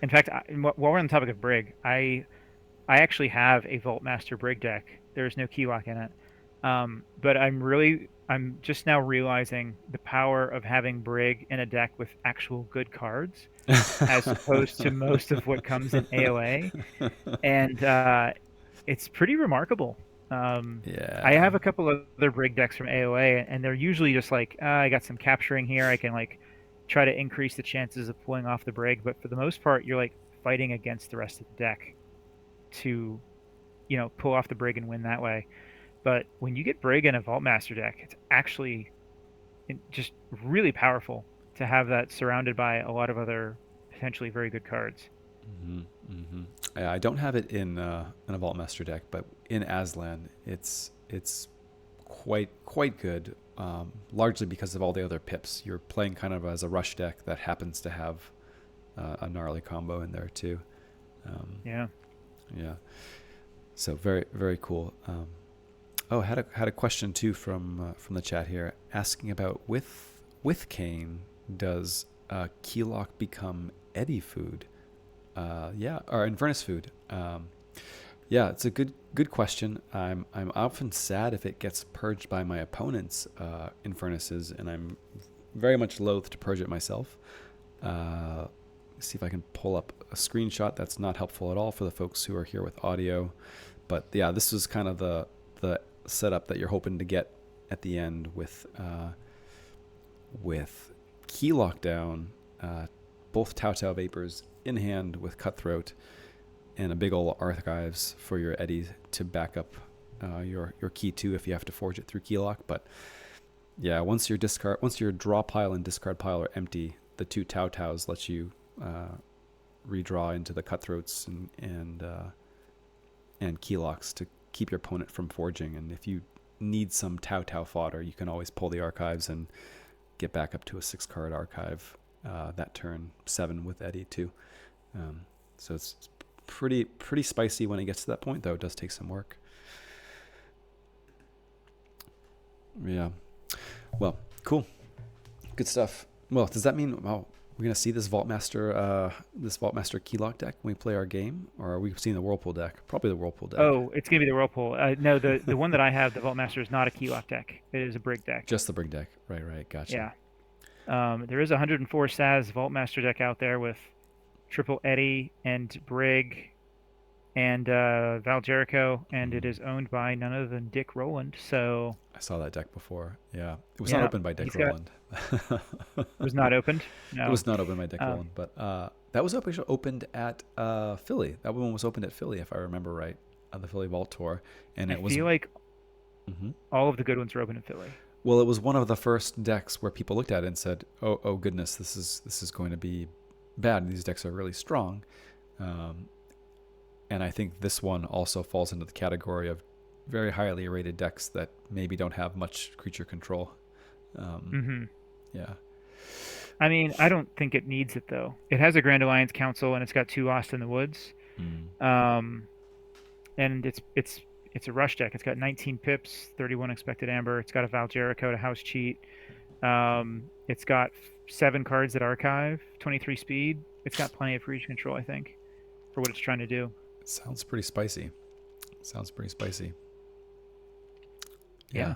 In fact, while we're on the topic of Brig, I actually have a Vault Master Brig deck. There's no key lock in it, but I'm really I'm just now realizing the power of having Brig in a deck with actual good cards, as opposed to most of what comes in AOA, and it's pretty remarkable. I Yeah. have a couple of other Brig decks from AOA, and they're usually just like, I got some capturing here. I can like try to increase the chances of pulling off the Brig, but for the most part, you're like fighting against the rest of the deck to, pull off the Brig and win that way. But when you get Brig in a Vault Master deck, it's actually just really powerful to have that surrounded by a lot of other potentially very good cards. Hmm. Hmm. Yeah, I don't have it in a Vault Master deck, but in Aslan, it's quite good. Largely because of all the other pips. You're playing kind of as a rush deck that happens to have a gnarly combo in there too. Um, Yeah. yeah. So very very cool. Oh, had a question too from the chat here, asking about with Kane, does Keylock become Eddie food? Yeah, or Inverness food. Yeah, it's a good question. I'm often sad if it gets purged by my opponent's Infernuses, and I'm very much loath to purge it myself. See if I can pull up a screenshot. That's not helpful at all for the folks who are here with audio. But yeah, this is kind of the setup that you're hoping to get at the end with key lockdown, both Tau Tau Vapors in hand with Cutthroat, and a big ol' archives for your Eddy to back up your key 2 if you have to forge it through Keylock. But yeah, once your draw pile and discard pile are empty, the 2 Tau Taus let you redraw into the Cutthroats and Keylocks to keep your opponent from forging. And if you need some Tau Tau fodder, you can always pull the archives and get back up to a 6-card archive that turn, 7 with Eddy too. So it's pretty spicy when it gets to that point, though. It does take some work. Yeah. Well, cool. Good stuff. Well, does that mean we're gonna see this Vault Master Keylock deck when we play our game, or are we seeing the Whirlpool deck? Probably the Whirlpool deck. Oh, it's gonna be the Whirlpool. No, the one that I have, the Vault Master, is not a Keylock deck. It is a Brig deck. Just the Brig deck. Right. Gotcha. Yeah. There is a 104 SAS Vault Master deck out there with triple Eddy and Brig and Val Jericho, and it is owned by none other than Dick Rowland. So I saw that deck before. Yeah, it was not yeah, opened by Dick Rowland. it was not opened. It No. was not opened by Dick Rowland, but that was actually opened at Philly. That one was opened at Philly, if I remember right, on the Philly Vault Tour, and I feel like all of the good ones are open in Philly. Well, it was one of the first decks where people looked at it and said, "Oh goodness, this is going to be bad. These decks are really strong." And I think this one also falls into the category of very highly rated decks that maybe don't have much creature control. Yeah. I mean, I don't think it needs it though. It has a Grand Alliance Council and it's got 2 Lost in the Woods. And it's a rush deck. It's got 19 pips, 31 expected amber. It's got a Val Jericho to house cheat. It's got 7 cards that archive, 23 speed. It's got plenty of creature control, I think, for what it's trying to do. Sounds pretty spicy. Yeah.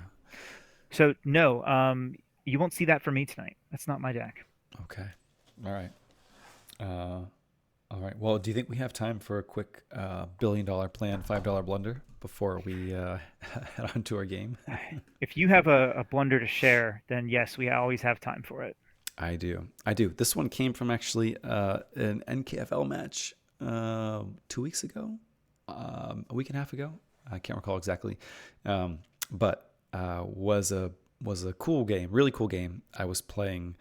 So no, you won't see that from me tonight. That's not my deck. Okay. All right. All right. Well, do you think we have time for a quick $1 billion plan, $5 blunder before we head on to our game? If you have a blunder to share, then yes, we always have time for it. I do. This one came from actually an NKFL match 2 weeks ago, a week and a half ago. I can't recall exactly, but was a cool game, really cool game. I was playing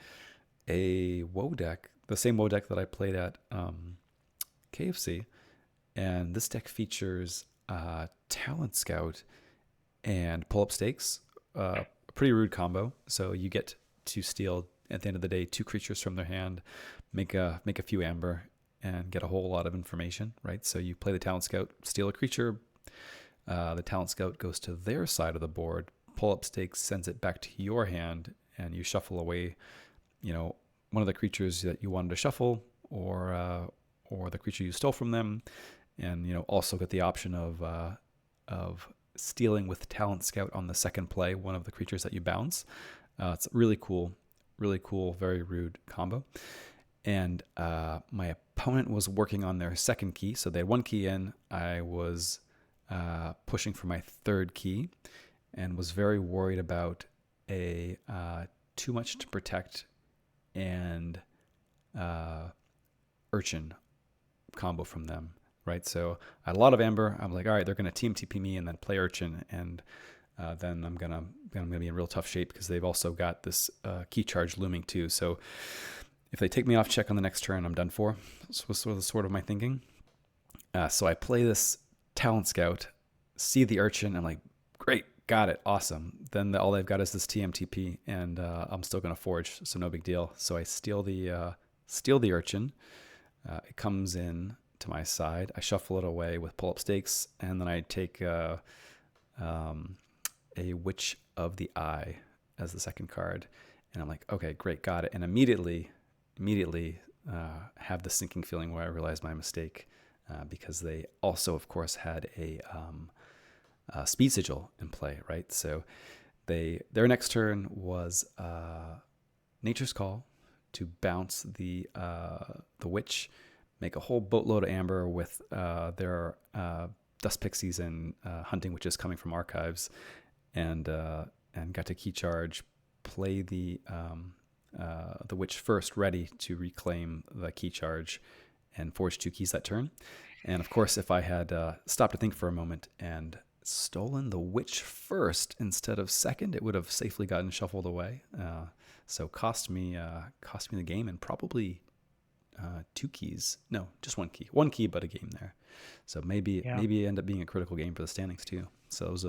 a WoW deck, the same WoW deck that I played at KFC, and this deck features Talent Scout and Pull Up Stakes, a pretty rude combo. So you get to steal at the end of the day 2 creatures from their hand, make a few amber, and get a whole lot of information, right? So you play the Talent Scout, steal a creature, the Talent Scout goes to their side of the board, Pull Up Stakes sends it back to your hand, and you shuffle away, one of the creatures that you wanted to shuffle, or the creature you stole from them, and also get the option of stealing with Talent Scout on the second play, one of the creatures that you bounce. It's really cool, very rude combo. And my opponent was working on their second key, so they had one key in. I was pushing for my third key, and was very worried about a too much to protect and Urchin combo from them, right? So I had a lot of Amber. I'm like, all right, they're going to team TP me and then play Urchin, and then I'm gonna be in real tough shape because they've also got this key charge looming too. So if they take me off check on the next turn, I'm done for. This was sort of my thinking. So I play this Talent Scout, see the Urchin. I'm like, great, got it, awesome. Then all they've got is this TMTP, and I'm still gonna forge, so no big deal. So I steal the Urchin. It comes in to my side. I shuffle it away with pull-up stakes, and then I take a Witch of the Eye as the second card, and I'm like, okay, great, got it. And immediately have the sinking feeling where I realized my mistake, because they also, of course, had a Speed Sigil in play, right? So their next turn was Nature's Call to bounce the Witch, make a whole boatload of Amber with their Dust Pixies and Hunting Witches coming from archives, and got to key charge, play the Witch first, ready to reclaim the key charge and forge 2 keys that turn. And of course, if I had stopped to think for a moment and stolen the Witch first instead of second, it would have safely gotten shuffled away. So cost me the game, and probably 2 keys. No, just 1 key. 1 key, but a game there. So maybe end up being a critical game for the standings too. So it was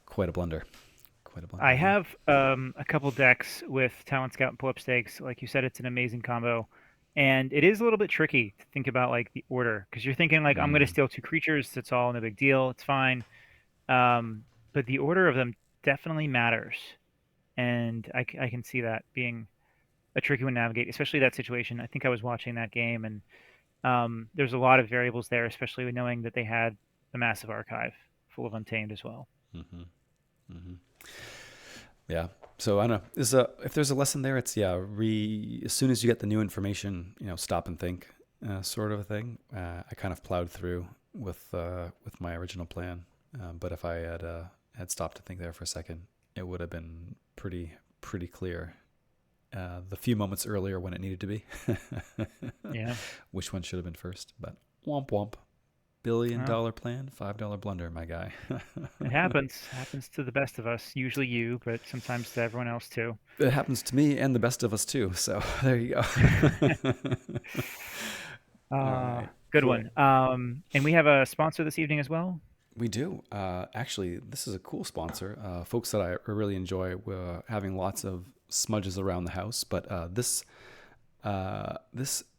quite a blunder. I have a couple decks with Talent Scout and Pull-Up Stakes. Like you said, it's an amazing combo. And it is a little bit tricky to think about like the order, because you're thinking like, I'm going to steal 2 creatures. That's all, no big deal. It's fine. But the order of them definitely matters. And I can see that being a tricky one to navigate, especially that situation. I think I was watching that game, and there's a lot of variables there, especially with knowing that they had a massive archive full of Untamed as well. Mm-hmm. Mm-hmm. Yeah. So I don't know. If there's a lesson there, it's as soon as you get the new information, stop and think, sort of a thing. I kind of plowed through with my original plan, but if I had stopped to think there for a second, it would have been pretty clear. The few moments earlier when it needed to be. Yeah. Which one should have been first? But womp womp. $1 billion plan, $5 blunder, my guy. It happens to the best of us, usually you, but sometimes to everyone else too. It happens to me and the best of us too. So there you go. Right, good cool. One. And we have a sponsor this evening as well. We do. Actually, this is a cool sponsor. Folks that I really enjoy having lots of smudges around the house. But this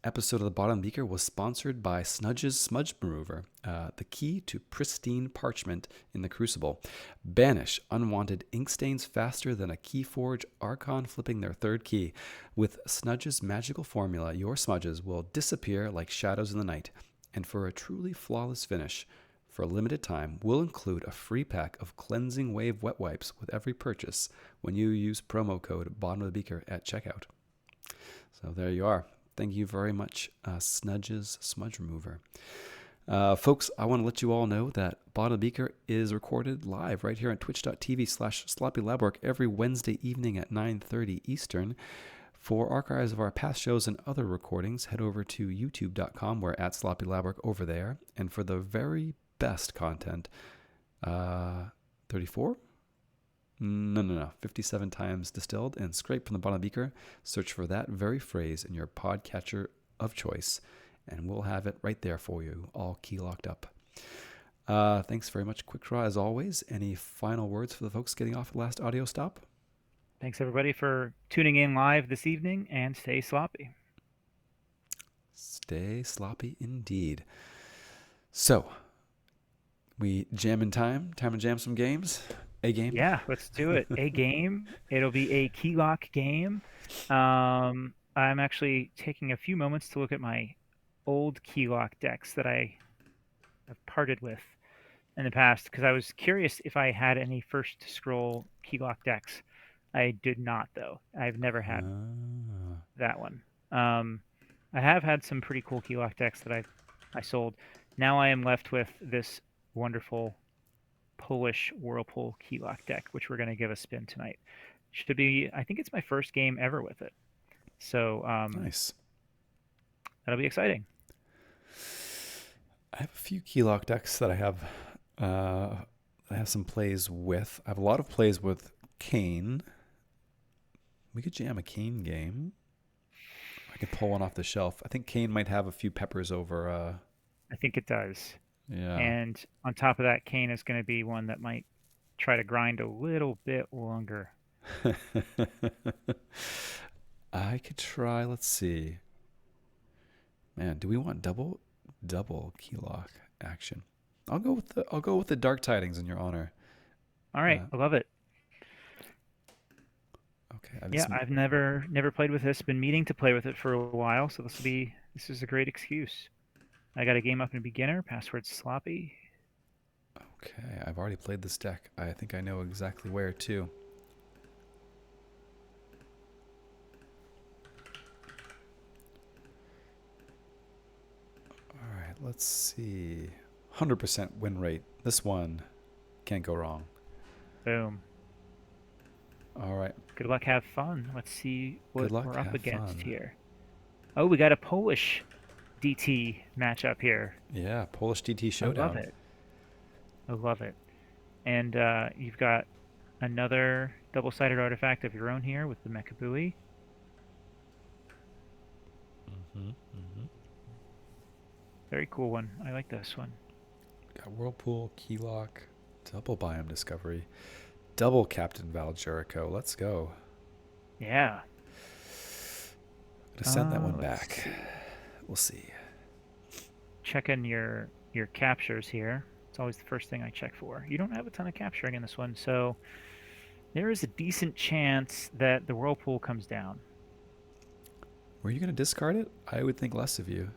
episode of the Bottom Beaker was sponsored by Snudge's Smudge Remover, the key to pristine parchment in the Crucible. Banish unwanted ink stains faster than a Keyforge Archon flipping their third key. With Snudge's magical formula, your smudges will disappear like shadows in the night. And for a truly flawless finish, for a limited time, we'll include a free pack of Cleansing Wave wet wipes with every purchase when you use promo code Bottom of the Beaker at checkout. So there you are. Thank you very much, Snudge's Smudge Remover. Folks, I want to let you all know that Bottom of the Beaker is recorded live right here on twitch.tv/sloppylabwork every Wednesday evening at 9:30 Eastern. For archives of our past shows and other recordings, head over to youtube.com. We're at Sloppy Labwork over there. And for the very best content, 34? No. 57 times distilled and scraped from the bottom of the beaker. Search for that very phrase in your podcatcher of choice, and we'll have it right there for you, all key locked up. Thanks very much, Quick Draw, as always. Any final words for the folks getting off the last audio stop? Thanks, everybody, for tuning in live this evening, and stay sloppy. Stay sloppy indeed. So, we jam in time to jam some games. A game? Yeah, let's do it. A game. It'll be a Keylock game. I'm actually taking a few moments to look at my old Keylock decks that I have parted with. in the past because I was curious if I had any first scroll Keylock decks. I did not, though. I've never had Ah, that one. Um, I have had some pretty cool Keylock decks that I sold. Now I am left with this wonderful Polish Whirlpool Keylock deck, which we're going to give a spin tonight. Should be, I think it's my first game ever with it. So nice. that'll be exciting. I have a few Keylock decks that uh, I have some plays with. I have a lot of plays with Kane. We could jam a Kane game. I could pull one off the shelf. I think Kane might have a few peppers over. I think it does. Yeah. And on top of that, Kane is going to be one that might try to grind a little bit longer. I could try. Let's see. Man, do we want double Keylock action? I'll go with the Dark Tidings in your honor. All right, Uh, I love it. okay, I have Yeah, some. I've never played with this. Been meaning to play with it for a while, so this is a great excuse. I got a game up in beginner. Password sloppy. Okay, I've already played this deck. I think I know exactly where too. All right, let's see. 100% win rate. This one can't go wrong. Boom. All right. Good luck. Have fun. Let's see Good what luck. we're up Have against fun. here. Oh, we got a Polish DT matchup here. Yeah, Polish DT I love Showdown. it. I love it. And you've got another double-sided artifact of your own here with the Mechabui. Mm-hmm, mm-hmm. Very cool one. I like this one. Got Whirlpool, Keylock, double Biome Discovery, double Captain Val Jericho. Let's go. Yeah. Gonna send that one Let's back. see. We'll see. Checking your captures here. It's always the first thing I check for. You don't have a ton of capturing in this one, so there is a decent chance that the Whirlpool comes down. Were you gonna discard it? I would think less of you.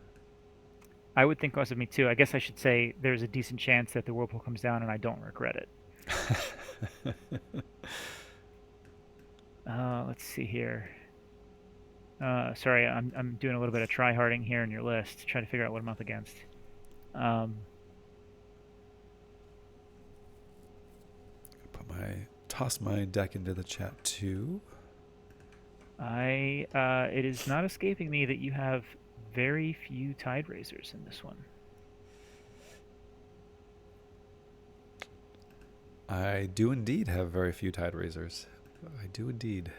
I would think less of me too. I guess I should say there's a decent chance that the Whirlpool comes down and I don't regret it. Let's see here. Sorry, I'm doing a little bit of try-harding here in your list, trying to figure out what I'm up against. Um, Toss my deck into the chat too. it is not escaping me that you have very few Tide Raisers in this one. I do indeed have very few Tide Raisers. I do indeed.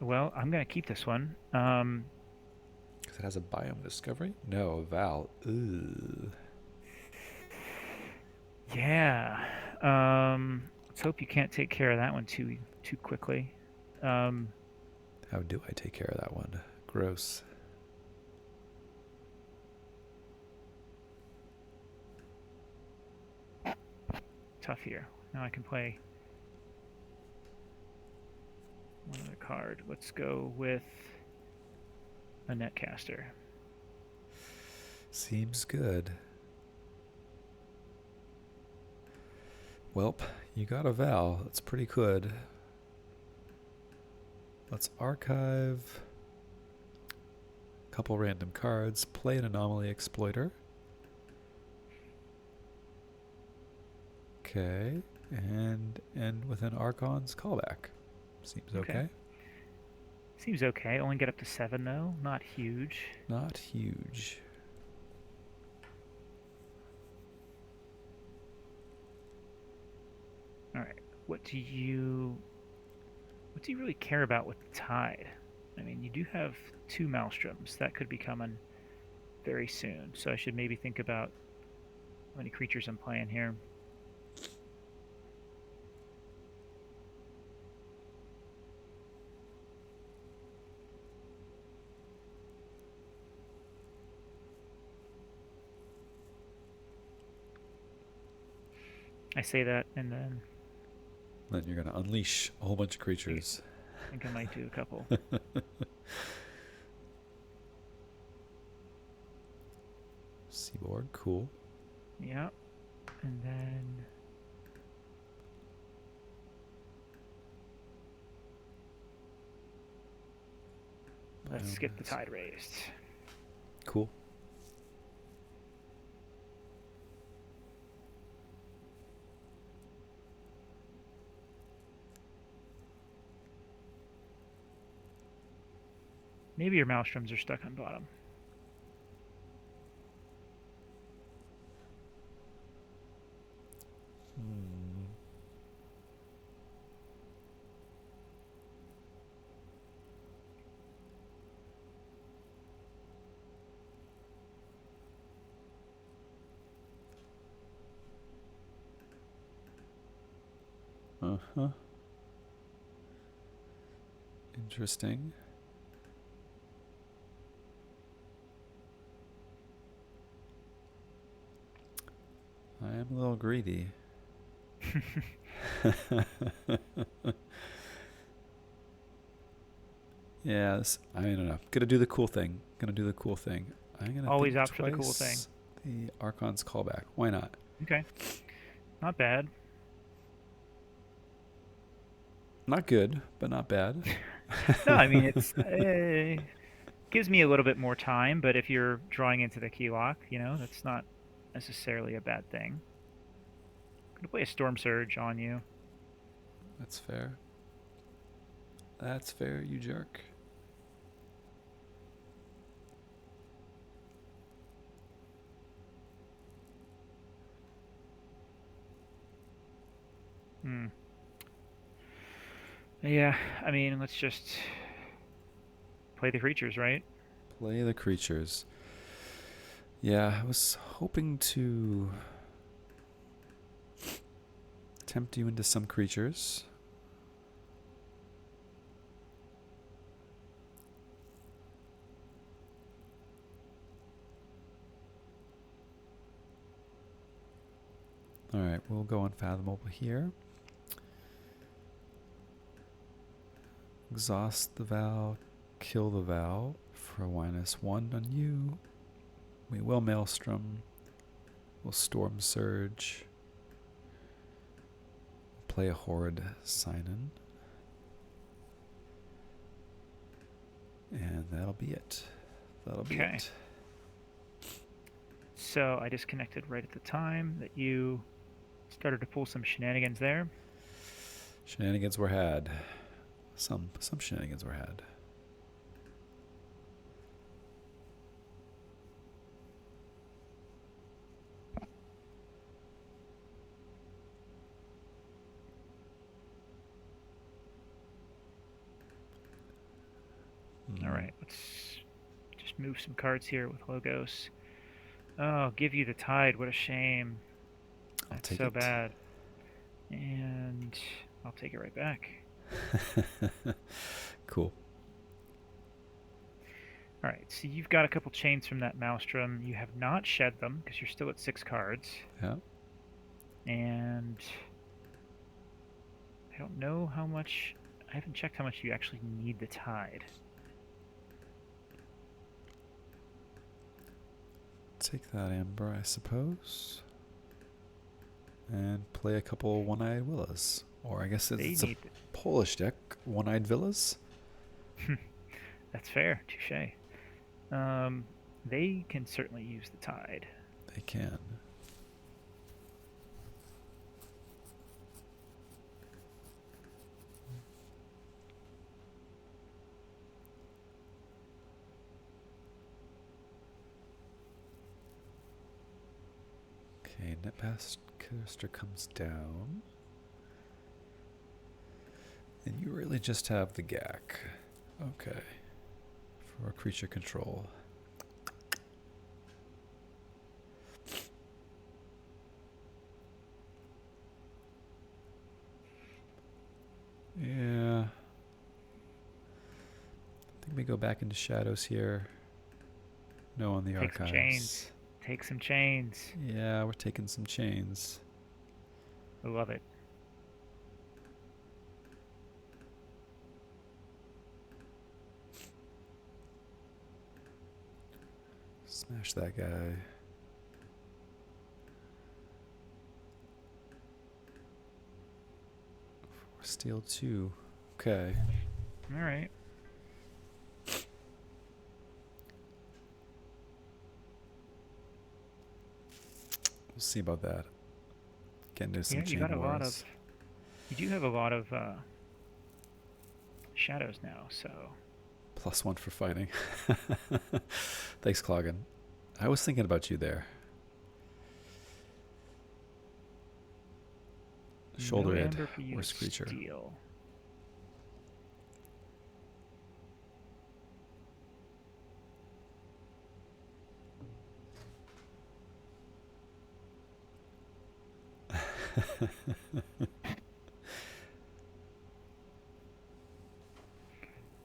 Well, I'm gonna keep this one. Because it has a Biome Discovery? No, Val. Ugh. Yeah. Let's hope you can't take care of that one too quickly. Um, How do I take care of that one? Gross. Tough here. Now I can play one other card. Let's go with a Netcaster. Seems good. Welp, you got a Val. That's pretty good. Let's archive a couple random cards, play an Anomaly Exploiter. Okay, and end with an Archon's Callback. Seems okay. Seems okay. Only get up to 7 though. Not huge. Not huge. All right. What do you really care about with the Tide? I mean, you do have 2 Maelstroms. That could be coming very soon. So I should maybe think about how many creatures I'm playing here. I say that, and then Then you're going to unleash a whole bunch of creatures. I think I might do a couple. Seaboard, cool. Yeah. And then let's skip the tide raised. Cool. Maybe your maelstroms are stuck on bottom. Uh-huh. Interesting. I am a little greedy. Yeah, I don't know. Gonna do the cool thing. I'm gonna Always think opt for the cool thing. twice. The Archon's callback. Why not? Okay. Not bad. Not good, but not bad. No, I mean, it's gives me a little bit more time, but if you're drawing into the Keylock, that's not necessarily a bad thing. I'm gonna play a Storm Surge on you. That's fair. That's fair, you jerk. Yeah, I mean, let's just play the creatures, right? Play the creatures. Yeah, I was hoping to tempt you into some creatures. Alright, we'll go Unfathomable here. Exhaust the Vow, kill the Vow for a -1 on you. We will Maelstrom. We'll Storm Surge. Play a Horrid Sign-In. And that'll be it. That'll be it. So I disconnected right at the time that you started to pull some shenanigans there. Shenanigans were had. Some shenanigans were had. All right, let's just move some cards here with Logos. Oh, give you the tide. What a shame. That's so bad. And I'll take it right back. Cool. All right, so you've got a couple chains from that Maelstrom. You have not shed them because you're still at 6 cards. Yeah. And I don't know how much... I haven't checked how much you actually need the tide. Take that Amber, I suppose. And play a couple One-Eyed Villas. Or I guess it's a Polish deck, One-Eyed Villas. That's fair, touche. They can certainly use the tide. They can. Okay, Netpast Coaster comes down. And you really just have the GAC. Okay. For creature control. Yeah. I think we go back into shadows here. No on the archives. Some chains. Take some chains. Yeah, we're taking some chains. I love it. Smash that guy. Steel 2. Okay. All right. We'll see about that. Get into some Yeah, you chain got a lot of. wars. You do have a lot of shadows now, so. +1 for fighting. Thanks, Cloggin. I was thinking about you there. Shoulderhead, No amber for you worst to creature. steal.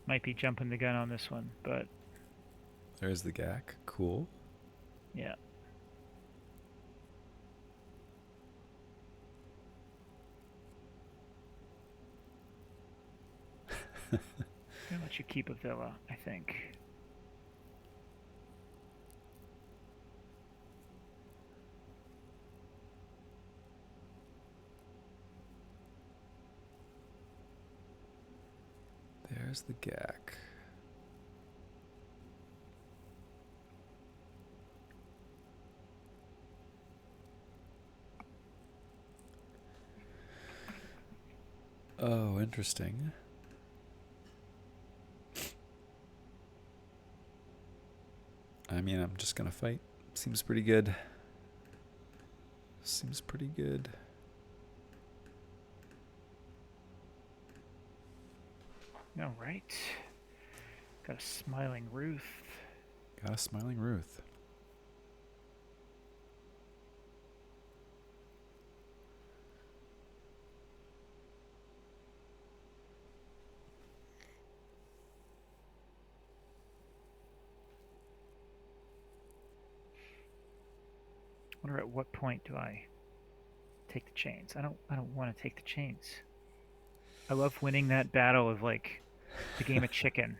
Might be jumping the gun on this one, but There's the GAC. Cool. yeah. Gonna let you keep a villa, I think. There's the GAC. Oh, interesting. I mean, I'm just gonna fight. Seems pretty good. Seems pretty good. All right. Got a smiling Ruth. Got a smiling Ruth. Wonder at what point do I take the chains? I don't want to take the chains. I love winning that battle of like the game of chicken.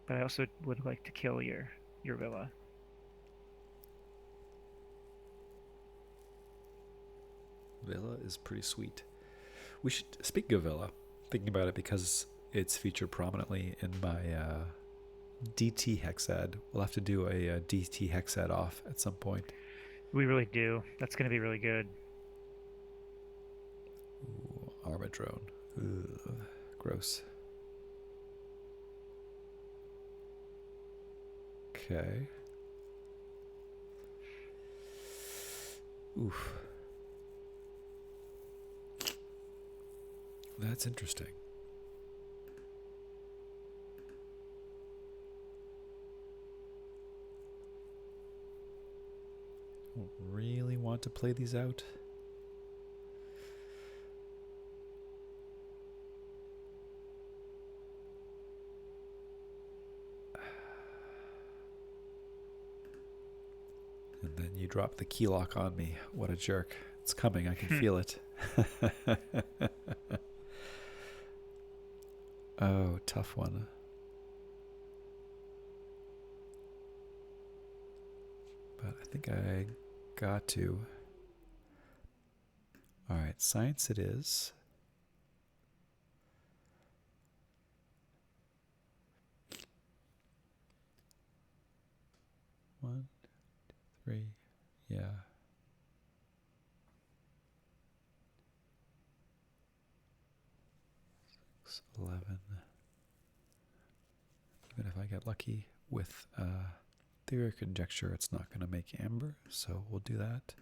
But I also would like to kill your villa. Villa is pretty sweet. We should speak of Villa. Thinking about it because it's featured prominently in my DT hex ad. We'll have to do a DT hex ad off at some point. We really do. That's going to be really good. Ooh, Armadrone. Ugh, gross. Okay. Oof. That's interesting. Don't really want to play these out. And then you drop the keylock on me. What a jerk. It's coming. I can feel it. Oh, tough one. But I think I got to. All right, science it is. One, two, three, yeah. 11. Even if I get lucky with theory or conjecture, it's not going to make amber, so we'll do that.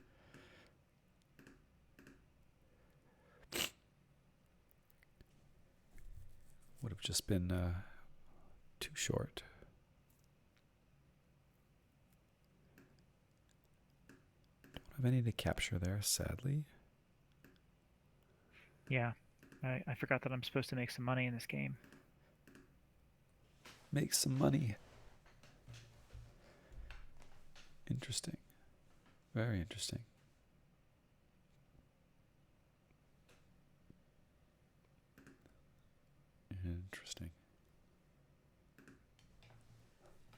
Would have just been too short. Don't have any to capture there, sadly. Yeah. I forgot that I'm supposed to make some money in this game. Make some money. Interesting. Very interesting. Interesting.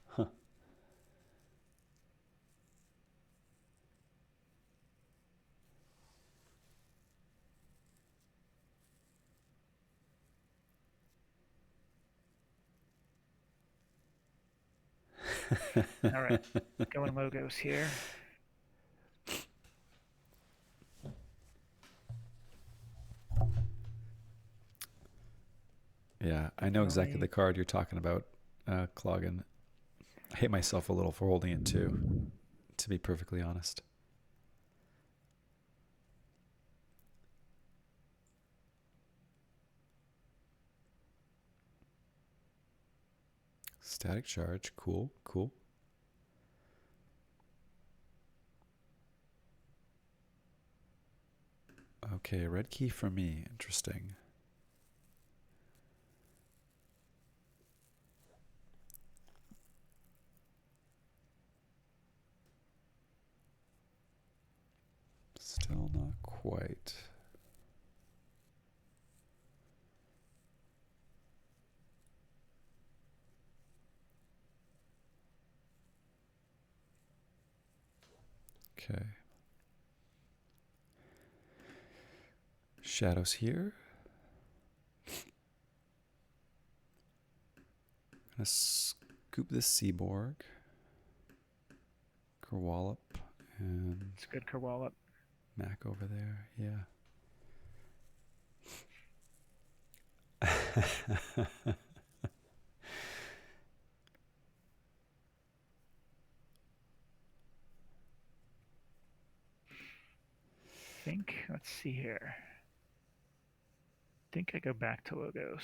Huh. All right, going logos here. Yeah, I know exactly the Definitely. card you're talking about, Cloggin. I hate myself a little for holding it too, to be perfectly honest. Static charge, cool, cool. Okay, red key for me, interesting. Still not quite. Okay. Shadows here. Gonna scoop this Seaborg. Kerwallop and It's a good Kerwallop. Mac over there. Yeah. Let's see here. I think I go back to logos.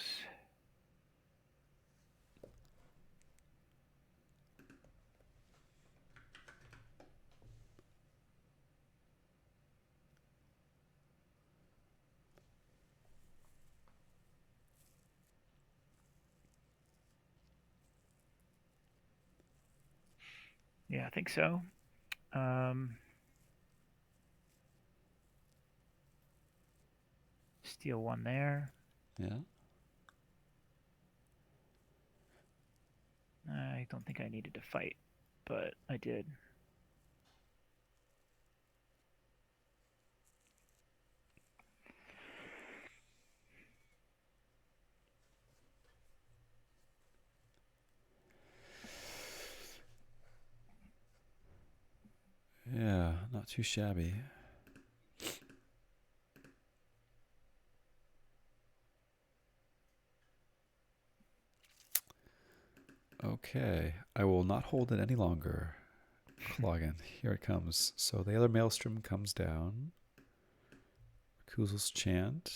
Yeah, I think so. Steal one there. Yeah. I don't think I needed to fight, but I did. Yeah, not too shabby. Okay, I will not hold it any longer. Cloggin, here it comes. So the other Maelstrom comes down. Kuzel's Chant.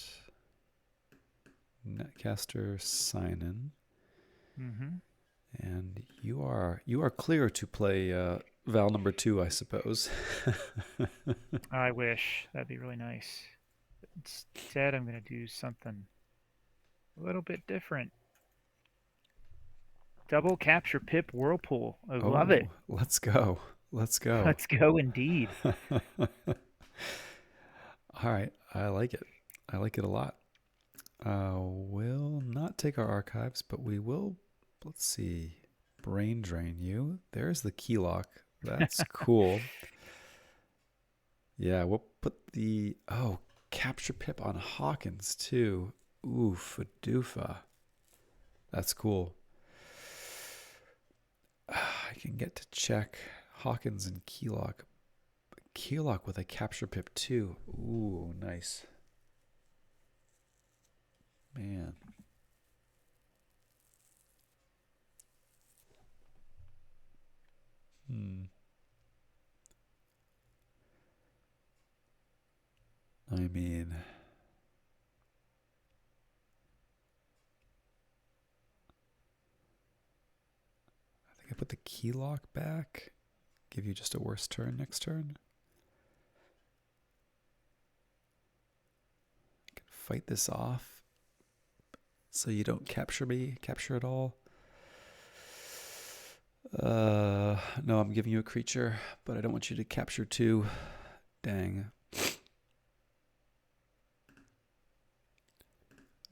Netcaster Sign-In. Mm-hmm. And you are clear to play Val number 2, I suppose. I wish. That'd be really nice. But instead, I'm going to do something a little bit different. Double capture pip whirlpool. I love it. Oh, let's go. Let's go. Let's go indeed. All right, I like it. I like it a lot. We'll not take our archives, but we will, let's see, brain drain you. There's the Keylock. That's cool. Yeah, we'll put the, oh, capture pip on Hawkins too. Ooh, Fadoofa. That's cool. I can get to check Hawkins and Keylock. Keylock with a capture pip too. Ooh, nice. Man. Hmm. I mean, I think I put the Keylock back. Give you just a worse turn next turn. I can fight this off so you don't capture me, capture it all. No, I'm giving you a creature, but I don't want you to capture two. Dang.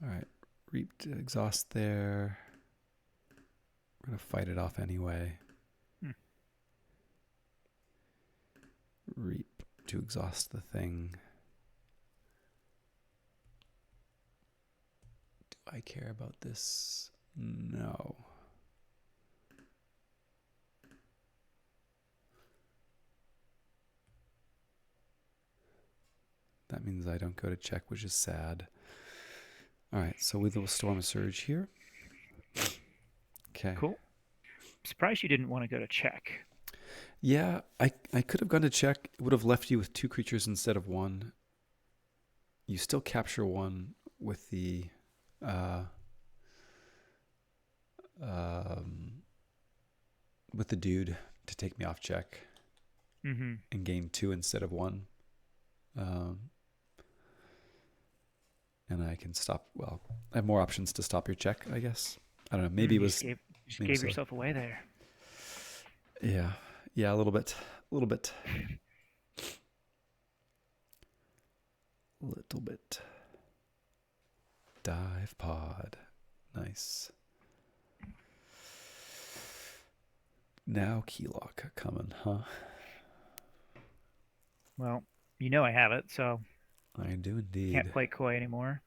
All right, reap to exhaust there. We're gonna fight it off anyway. Hmm. Reap to exhaust the thing. Do I care about this? No. means I don't go to check, which is sad. All right, so we will storm a surge here. Okay. Cool. Surprised you didn't want to go to check. Yeah, I could have gone to check. It would have left you with two creatures instead of one. You still capture one with the uh, um, with the dude to take me off check Mm-hmm. and gain two instead of one. Um, and I can stop. Well, I have more options to stop your check, I guess. I don't know. Maybe it You was. just Maybe gave so. yourself away there. Yeah, yeah, a little bit, a little bit, little bit. Dive pod, nice. Now Keylock coming, huh? Well, you know I have it, so I do can't indeed. play coy anymore.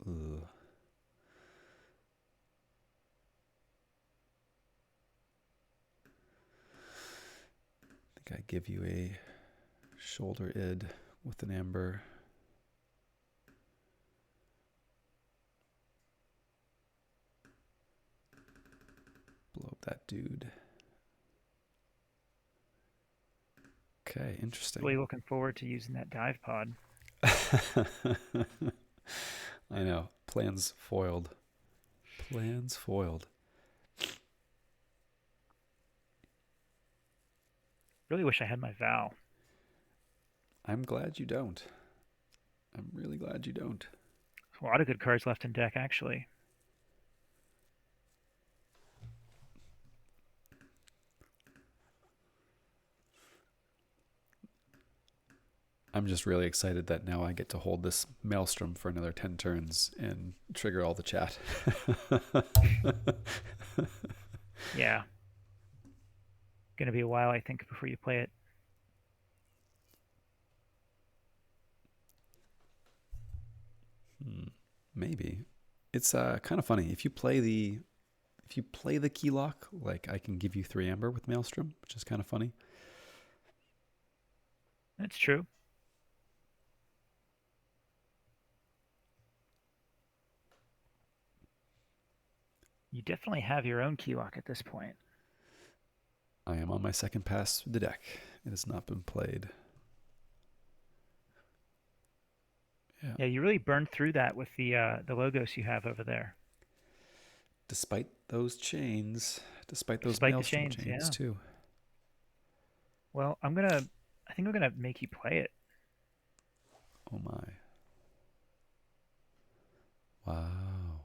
Ugh. I think I give you a shoulder id with an amber. Blow up that dude. Okay, interesting. Really looking forward to using that dive pod. I know. Plans foiled. Plans foiled. Really wish I had my Val. I'm glad you don't. I'm really glad you don't. A lot of good cards left in deck, actually. I'm just really excited that now I get to hold this Maelstrom for another 10 turns and trigger all the chat. Yeah. Gonna be a while, I think, before you play it. Maybe. It's kind of funny. If you play the Keylock, like I can give you 3 amber with Maelstrom, which is kind of funny. That's true. You definitely have your own Keylock at this point. I am on my second pass through the deck. It has not been played. Yeah. Yeah, you really burned through that with the logos you have over there. Despite those chains, despite those Despite the Maelstrom chains, chains yeah. too. Well, I think I'm gonna make you play it. Oh my. Wow.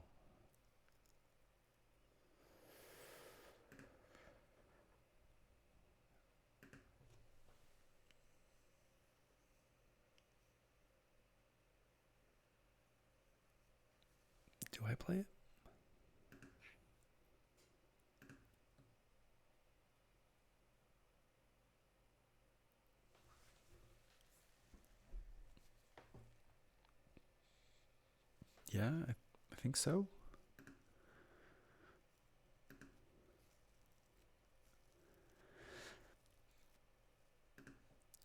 Do I play it? Yeah, I think so.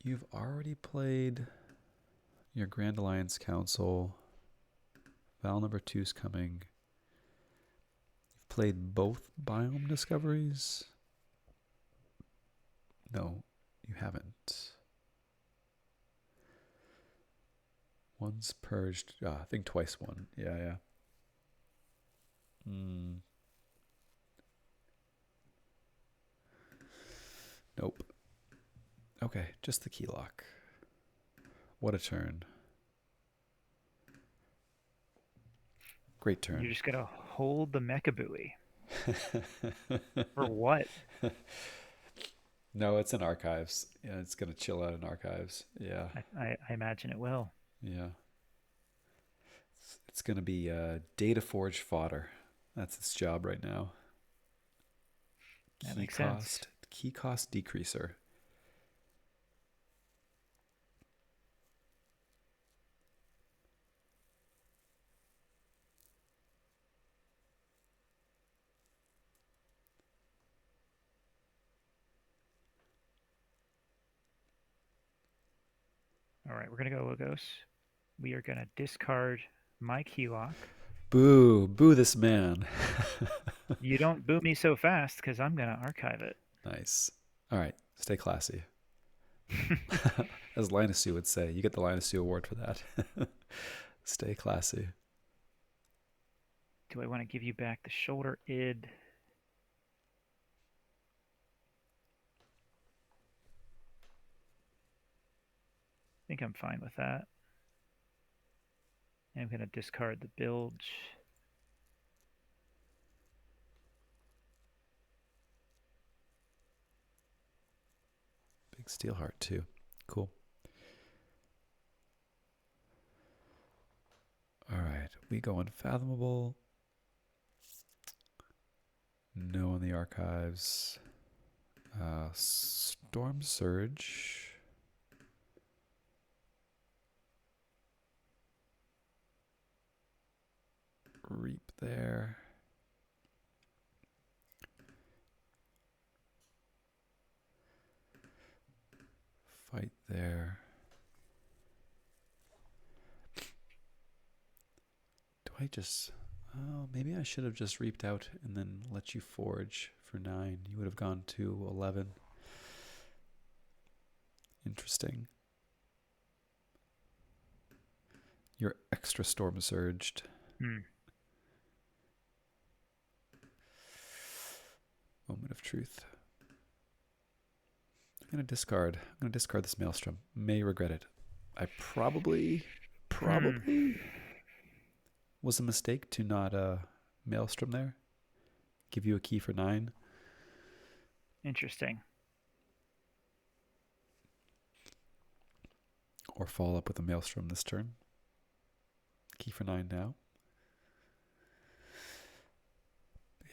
You've already played your Grand Alliance Council. Val number 2's coming. You've played both biome discoveries? No, you haven't. One's purged. I think twice one. Yeah, yeah. Nope. Okay, just the Keylock. What a turn. Great You're turn. just gonna hold the Mecha Buoy. For what? No, it's in archives. Yeah, it's gonna chill out in archives. Yeah, I imagine it will. yeah. It's gonna be data forge fodder. That's its job right now. That makes sense. Key cost decreaser. All right, we're gonna go Logos. We are gonna discard my Keylock. Boo, boo this man. You don't boo me so fast because I'm gonna archive it. Nice. All right, stay classy. As Linus would say, you get the Linus Award for that. Stay classy. Do I want to give you back the shoulder id? I think I'm fine with that. I'm going to discard the bilge. Big Steelheart too. Cool. All right, we go Unfathomable. No on the archives. Storm Surge. Reap there. Fight there. Do I just... Oh, maybe I should have just reaped out and then let you forge for 9. You would have gone to 11. Interesting. You're extra storm surged. Moment of truth. I'm going to discard this Maelstrom. May regret it. I probably was a mistake to not Maelstrom there. Give you a key for 9. Interesting. Or follow up with a Maelstrom this turn. Key for 9 now.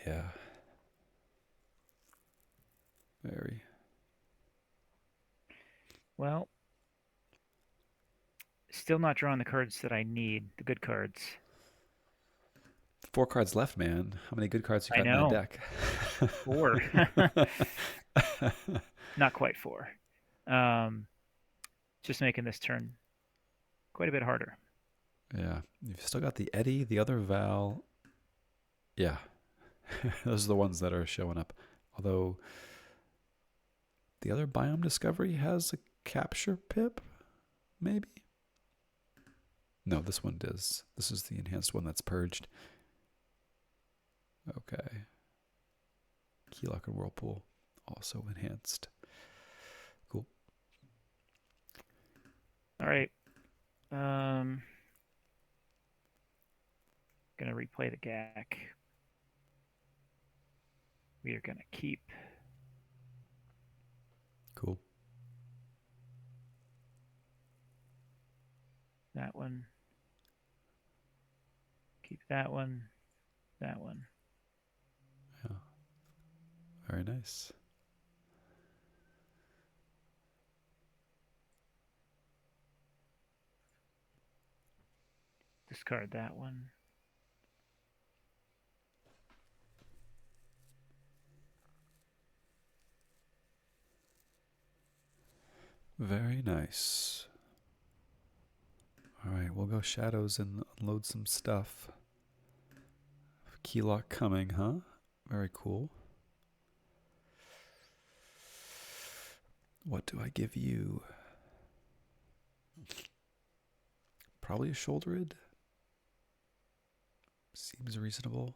Yeah. Very. Well, still not drawing the cards that I need, the good cards. 4 cards left, man. How many good cards you I got in that know. deck? 4. Not quite 4. Just making this turn quite a bit harder. Yeah. You've still got the Eddie, the other Val. Yeah. Those are the ones that are showing up. Although the other Biome Discovery has a capture pip, maybe? No, this one does. This is the enhanced one that's purged. Okay. Keylock and Whirlpool also enhanced. Cool. All right. Gonna replay the GAC. We are gonna keep. Cool. That one. Keep that one. That one. Yeah. Very nice. Discard that one. Very nice. All right, we'll go Shadows and unload some stuff. Keylock coming, huh? Very cool. What do I give you? Probably a Shouldered. Seems reasonable.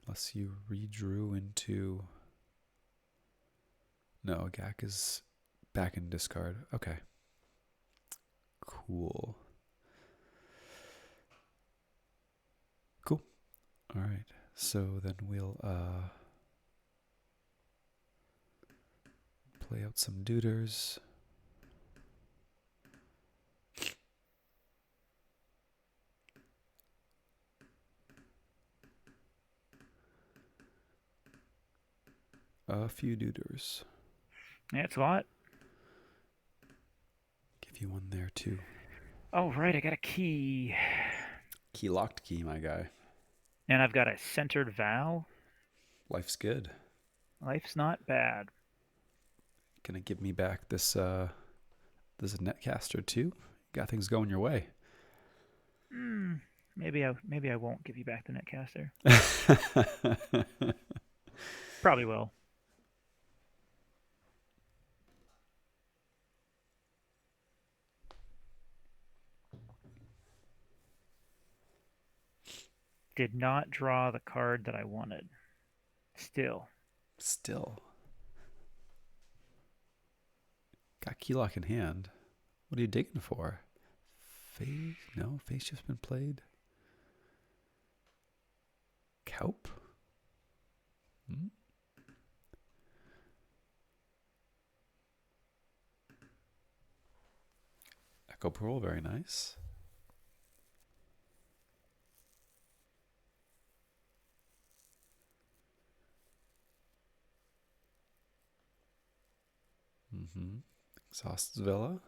Unless you redrew into... No, Gak is back in discard. Okay. Cool. Cool. All right. So then we'll play out some duders. A few duders. Yeah, it's a lot. Give you one there too. Oh, right, I got a key. Key locked key, my guy. And I've got a centered Val. Life's good. Life's not bad. Gonna give me back this netcaster too. Got things going your way. Hmm. Maybe I won't give you back the netcaster. Probably will. Did not draw the card that I wanted. Still. Still. Got Keylock in hand. What are you digging for? Face? No, face shift's been played. Kaup? Hmm? Echo Pearl, very nice. Mm-hmm. Exhaust Villa.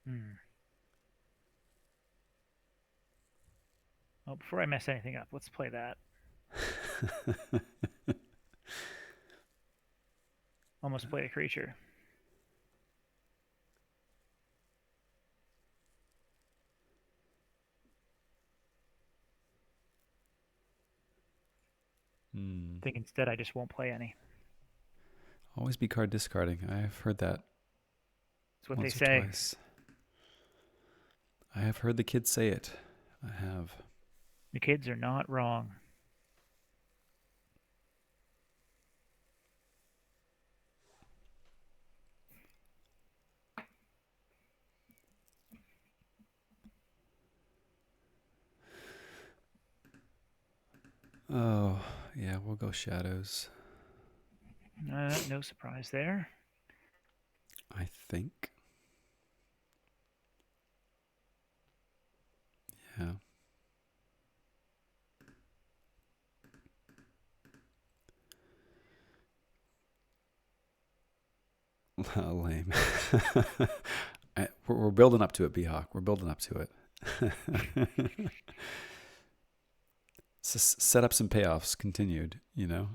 Hmm. Oh, before I mess anything up, let's play that. Almost played a creature. Hmm. I think instead I just won't play any. Always be card discarding. I've heard that That's what they once or say. twice. I have heard the kids say it. I have. The kids are not wrong. Oh, yeah, we'll go shadows. No surprise there. I think. Yeah. Lame. We're building up to it, B-Hawk. We're building up to it. Setups and payoffs continued, you know?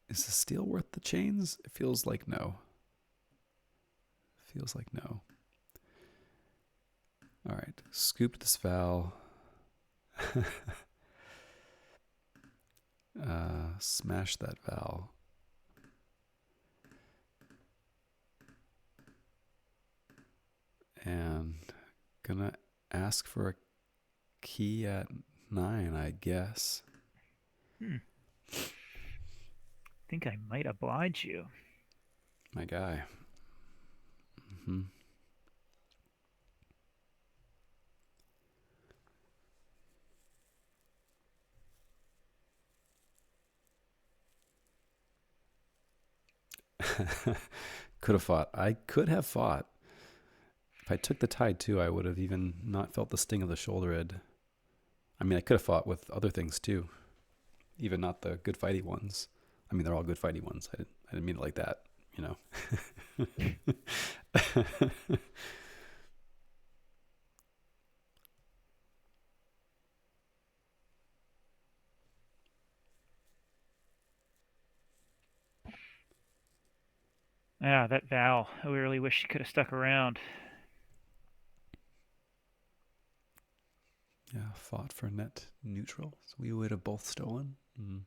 Is the steel worth the chains? It feels like no. Feels like no. All right. Scoop this Val. Smash that Val. And gonna ask for a key at 9, I guess. Think I might oblige you. My guy. Mm-hmm. Could have fought. I could have fought. If I took the tide too, I would have even not felt the sting of the shoulder ed. I mean, I could have fought with other things too, even not the good fighty ones. I mean, they're all good fighty ones. I didn't mean it like that, you know. Yeah, that Val. I really wish she could have stuck around. Yeah, fought for net neutral, so we would have both stolen. Mm.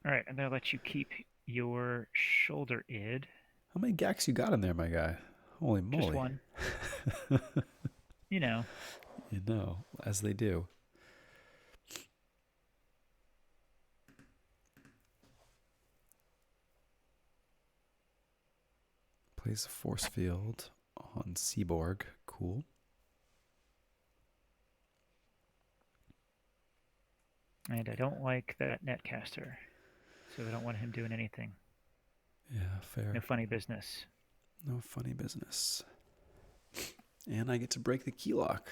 All right, I'm gonna let you keep your shoulder id. How many gacks you got in there, my guy? Holy Just moly. one. You know. You know, as they do. Plays a force field on Seaborg. Cool. And I don't like that netcaster, so I don't want him doing anything. Yeah, No fair. funny business. No funny business. And I get to break the keylock.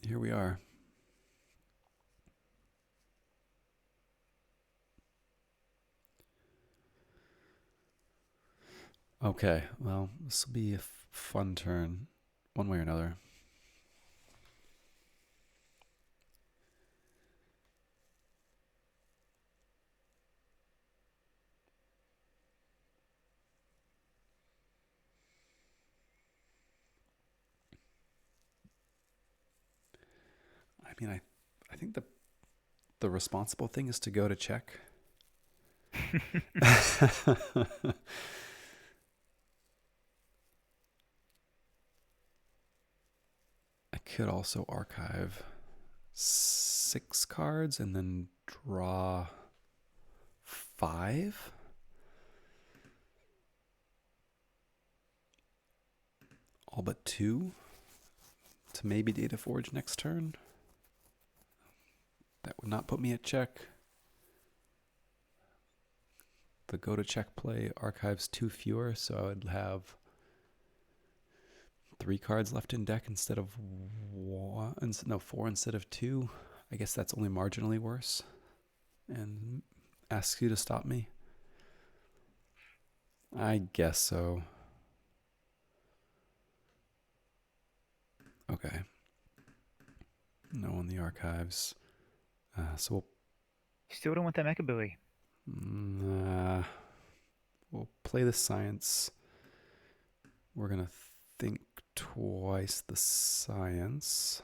Here we are. Okay, well, this will be a fun turn, one way or another. I mean, I think the responsible thing is to go to check. I could also archive 6 cards and then draw 5. All but 2 to maybe Data Forge next turn. That would not put me at check. The go to check play archives 2 fewer, so I would have 3 cards left in deck instead of 4 instead of 2. I guess that's only marginally worse. And asks you to stop me. I guess so. Okay. No in the archives. So Still don't want that mecha buoy. we'll play the science. We're going to think twice the science.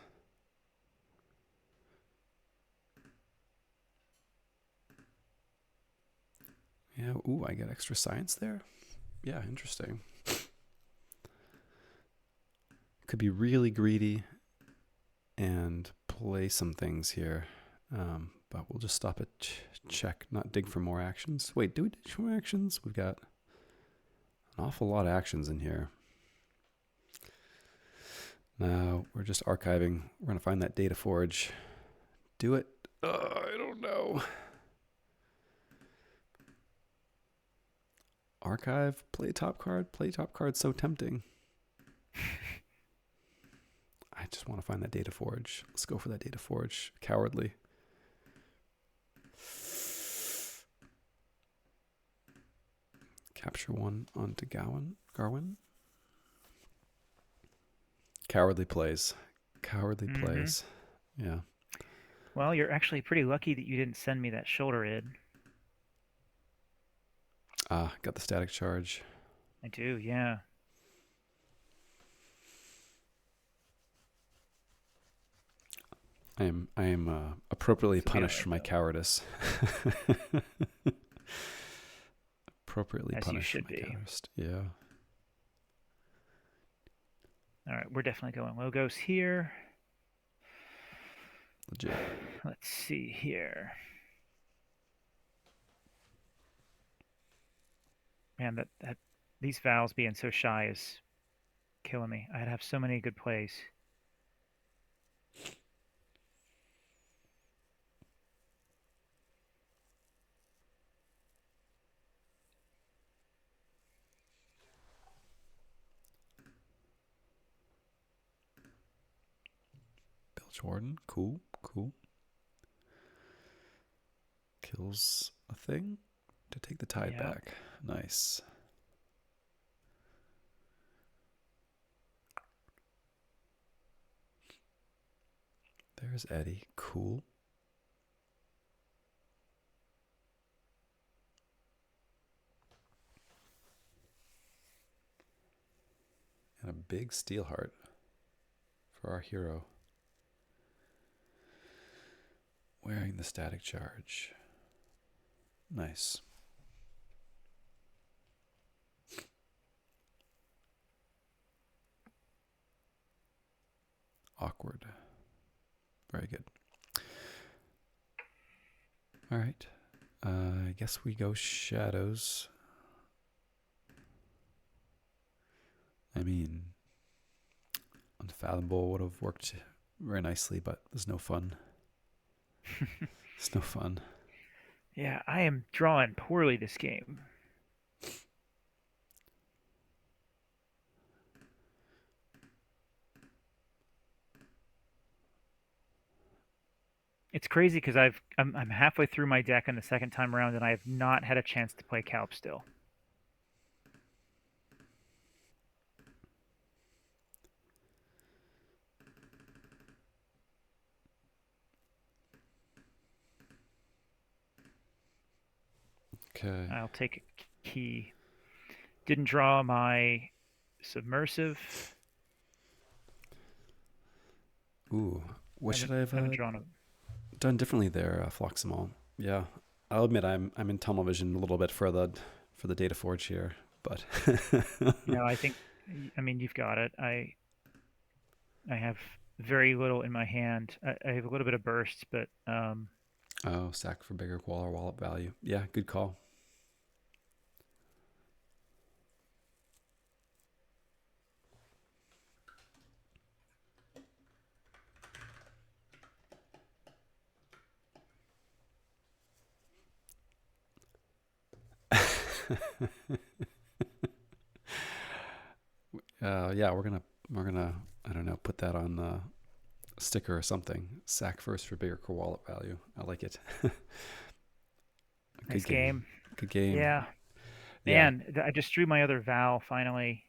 Yeah, ooh, I get extra science there? Yeah, interesting. Could be really greedy and play some things here. But we'll just stop at check, not dig for more actions. Wait, do we dig for more actions? We've got an awful lot of actions in here. Now we're just archiving. We're going to find that data forge. Do it. I don't know. Archive, play top card. Play top card, so tempting. I just want to find that data forge. Let's go for that data forge. Cowardly. Capture 1 onto Garwin. Cowardly plays. Cowardly plays. Yeah. Well, you're actually pretty lucky that you didn't send me that shoulder id. Got the static charge. I do, yeah. I am appropriately punished for my cowardice. Appropriately As punished you for should my be. cowardice. Yeah. All right, we're definitely going logos here. Legit. Let's see here. Man, that these Vals being so shy is killing me. I'd have so many good plays. Bill Jordan. Cool. Kills a thing to take the tide back. Nice. There's Eddie. Cool. And a big steel heart for our hero. Wearing the static charge. Nice. Awkward. Very good. All right. I guess we go shadows. I mean, Unfathomable would have worked very nicely, but there's no fun. It's no fun. Yeah, I am drawing poorly this game. It's crazy because I'm halfway through my deck in the second time around, and I have not had a chance to play Calp still. Okay. I'll take a key. Didn't draw my submersive. Ooh, what should I have Haven't drawn a. done differently there, Floximal? Yeah, I'll admit I'm in tunnel vision a little bit for the data forge here, but I think. I mean, you've got it. I have very little in my hand. I have a little bit of bursts, but oh, sack for bigger Qualler wallet value. Yeah, good call. Yeah, we're gonna I don't know, put that on a sticker or something. Sack first for bigger core wallet value. I like it. nice Good game. game. Good game. Yeah, Yeah. man. I just drew my other Val finally.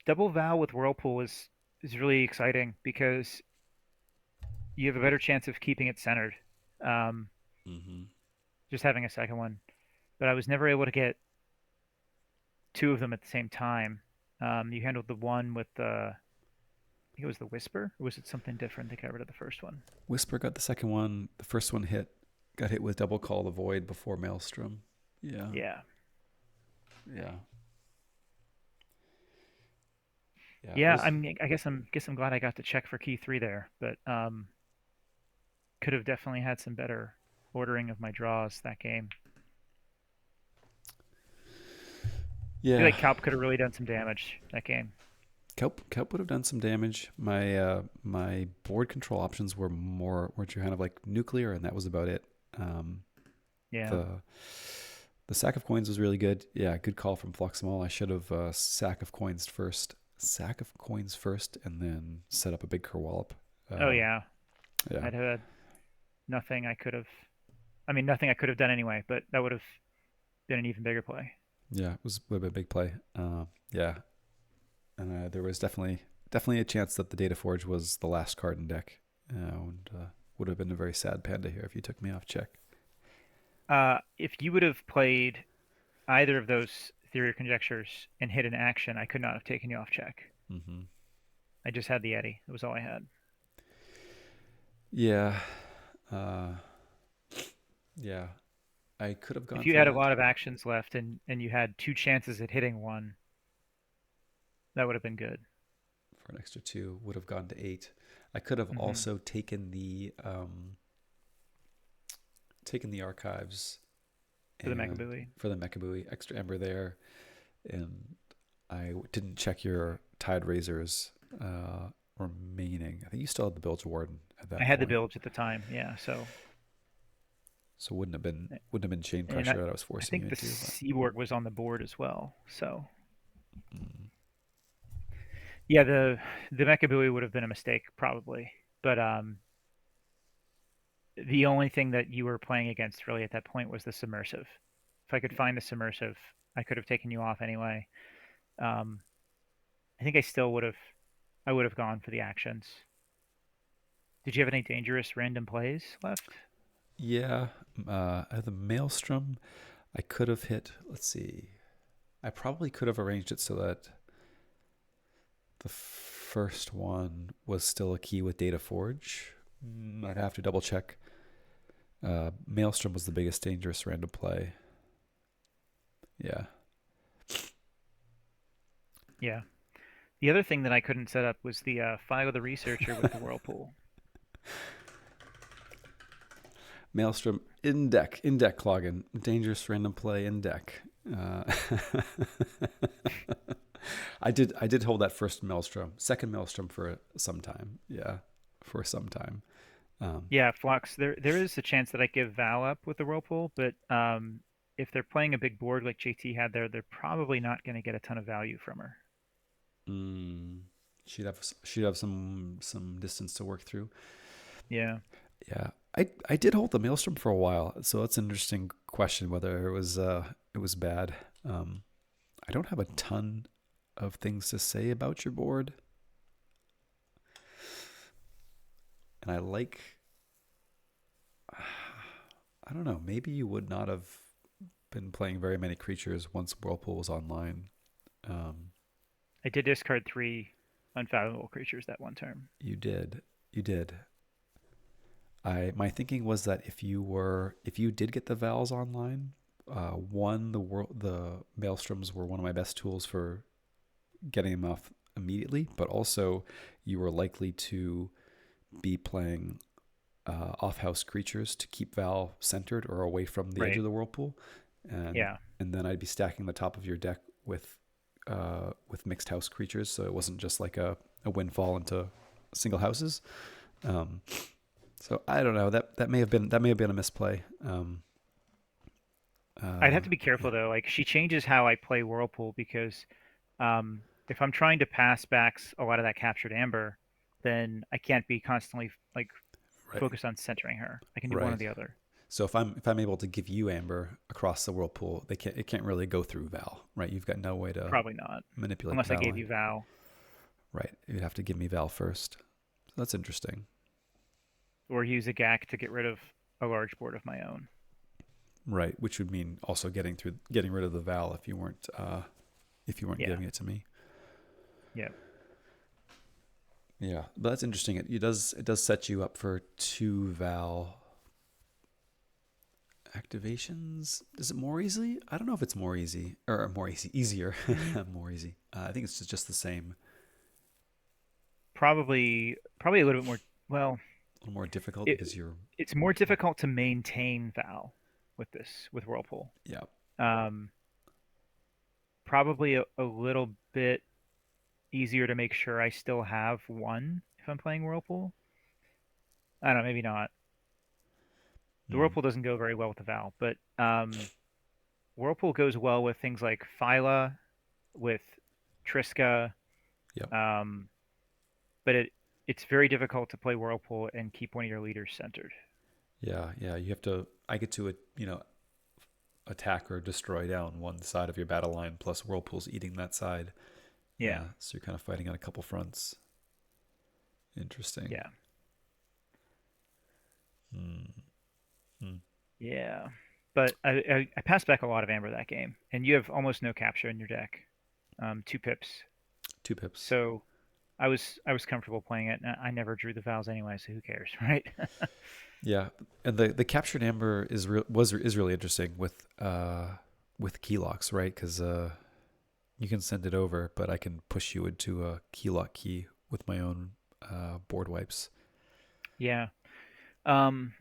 Double Val with Whirlpool is really exciting because you have a better chance of keeping it centered. Um, Mm-hmm. just having a second one, but I was never able to get two of them at the same time. You handled the one with the, I think it was the Whisper, or was it something different to get rid of the first one? Whisper got the second one. The first one got hit with double call the void before Maelstrom. Yeah. Yeah, Yeah. Yeah. yeah. I guess I'm glad I got to check for key three there, but could have definitely had some better ordering of my draws that game. I feel Yeah. like Calp could have really done some damage that game. Kelp would have done some damage. My board control options were kind of like nuclear, and that was about it. Um, Yeah. the the sack of coins was really good. Yeah, good call from Fluximal. I should have sack of coins first, and then set up a big Kerwallop. Oh Uh, yeah. yeah, I'd had nothing I could have. I mean, nothing I could have done anyway, but that would have been an even bigger play. yeah, it was a bit big play. Yeah, and there was definitely a chance that the Data Forge was the last card in deck, and would have been a very sad panda here if you took me off check. If you would have played either of those theory or conjectures and hit an action, I could not have taken you off check. Mm-hmm. I just had the Eddy. That was all I had. Yeah, uh, yeah, I could have gone If you for had a that lot of actions left and you had two chances at hitting one, that would have been good. for an extra two. Would have gone to 8. I could have Hmm. also taken the archives For the and Mechabooey. for the Mechabooey, extra ember there, and I didn't check your Tide Razors remaining. I think you still had the Bilge Warden at I that had the point, bilge at the time, yeah. so wouldn't have been chain And pressure that I was I forcing you think the into. But Seaborg was on the board as well. So mm, yeah, the Mechabooey would have been a mistake probably, but the only thing that you were playing against really at that point was the submersive. If I could find the submersive, I could have taken you off anyway. Um, I think I would have gone for the actions. Did you have any dangerous random plays left? yeah, the Maelstrom, I could have hit. Let's see. I probably could have arranged it so that the first one was still a key with Data Forge. I'd have to double check. Maelstrom was the biggest dangerous random play. Yeah. Yeah. The other thing that I couldn't set up was the File the Researcher with the Whirlpool. Maelstrom in deck Cloggin. Dangerous random play in deck. Uh, I did hold that first maelstrom, second maelstrom for some time. Yeah, for some time. Um, Yeah, Flux. There is a chance that I give Val up with the Whirlpool, but if they're playing a big board like JT had there, they're probably not going to get a ton of value from her. mm, she'd have some distance to work through. Yeah. Yeah, I did hold the maelstrom for a while, so that's an interesting question whether it was bad. Um, I don't have a ton of things to say about your board, and I don't know, maybe you would not have been playing very many creatures once Whirlpool was online. Um, I did discard 3 unfathomable creatures that one turn. you did, you did. My thinking was that if you did get the Vals online, the Maelstroms were one of my best tools for getting them off immediately, but also you were likely to be playing off-house creatures to keep Val centered or away from the edge Right. of the whirlpool, and Yeah. and then I'd be stacking the top of your deck with mixed house creatures, so it wasn't just like a windfall into single houses. Um, so I don't know, that may have been a misplay. I'd have to be Yeah, careful though. Like she changes how I play Whirlpool because if I'm trying to pass back a lot of that captured amber, then I can't be constantly like right, focused on centering her. I can do one or right. the other. So if I'm able to give you amber across the whirlpool, it can't really go through Val, right? You've got no way to Probably not, manipulate unless I Val. gave you Val, Right. You'd have to give me Val first. So that's interesting. or use a GAC to get rid of a large board of my own. Right. Which would mean also getting rid of the Val if you weren't Yeah. giving it to me. Yeah. Yeah. But that's interesting. It does set you up for two Val activations. Is it more easily? I don't know if it's more easy or more easy, easier, Mm, more easy. I think it's just the same. probably a little bit more. Well, A little more difficult it because you're, it's more difficult to maintain Val with Whirlpool. yeah. Um, Probably a little bit easier to make sure I still have one if I'm playing Whirlpool. I don't know, maybe not. The Mm, Whirlpool doesn't go very well with the Val, but Whirlpool goes well with things like Phyla, with Triska, yep. um, but it's very difficult to play Whirlpool and keep one of your leaders centered. Yeah. Yeah. You have to. I get to attack or destroy down one side of your battle line, plus Whirlpool's eating that side. Yeah, So you're kind of fighting on a couple fronts. Interesting. yeah, Hmm. Hmm. yeah. But I passed back a lot of amber that game, and you have almost no capture in your deck, 2 pips. Two pips. So I was comfortable playing it. And I never drew the vowels anyway, so who cares, right? Yeah, and the captured amber is really interesting with keylocks, right? Because you can send it over, but I can push you into a keylock key with my own board wipes. Yeah. Um,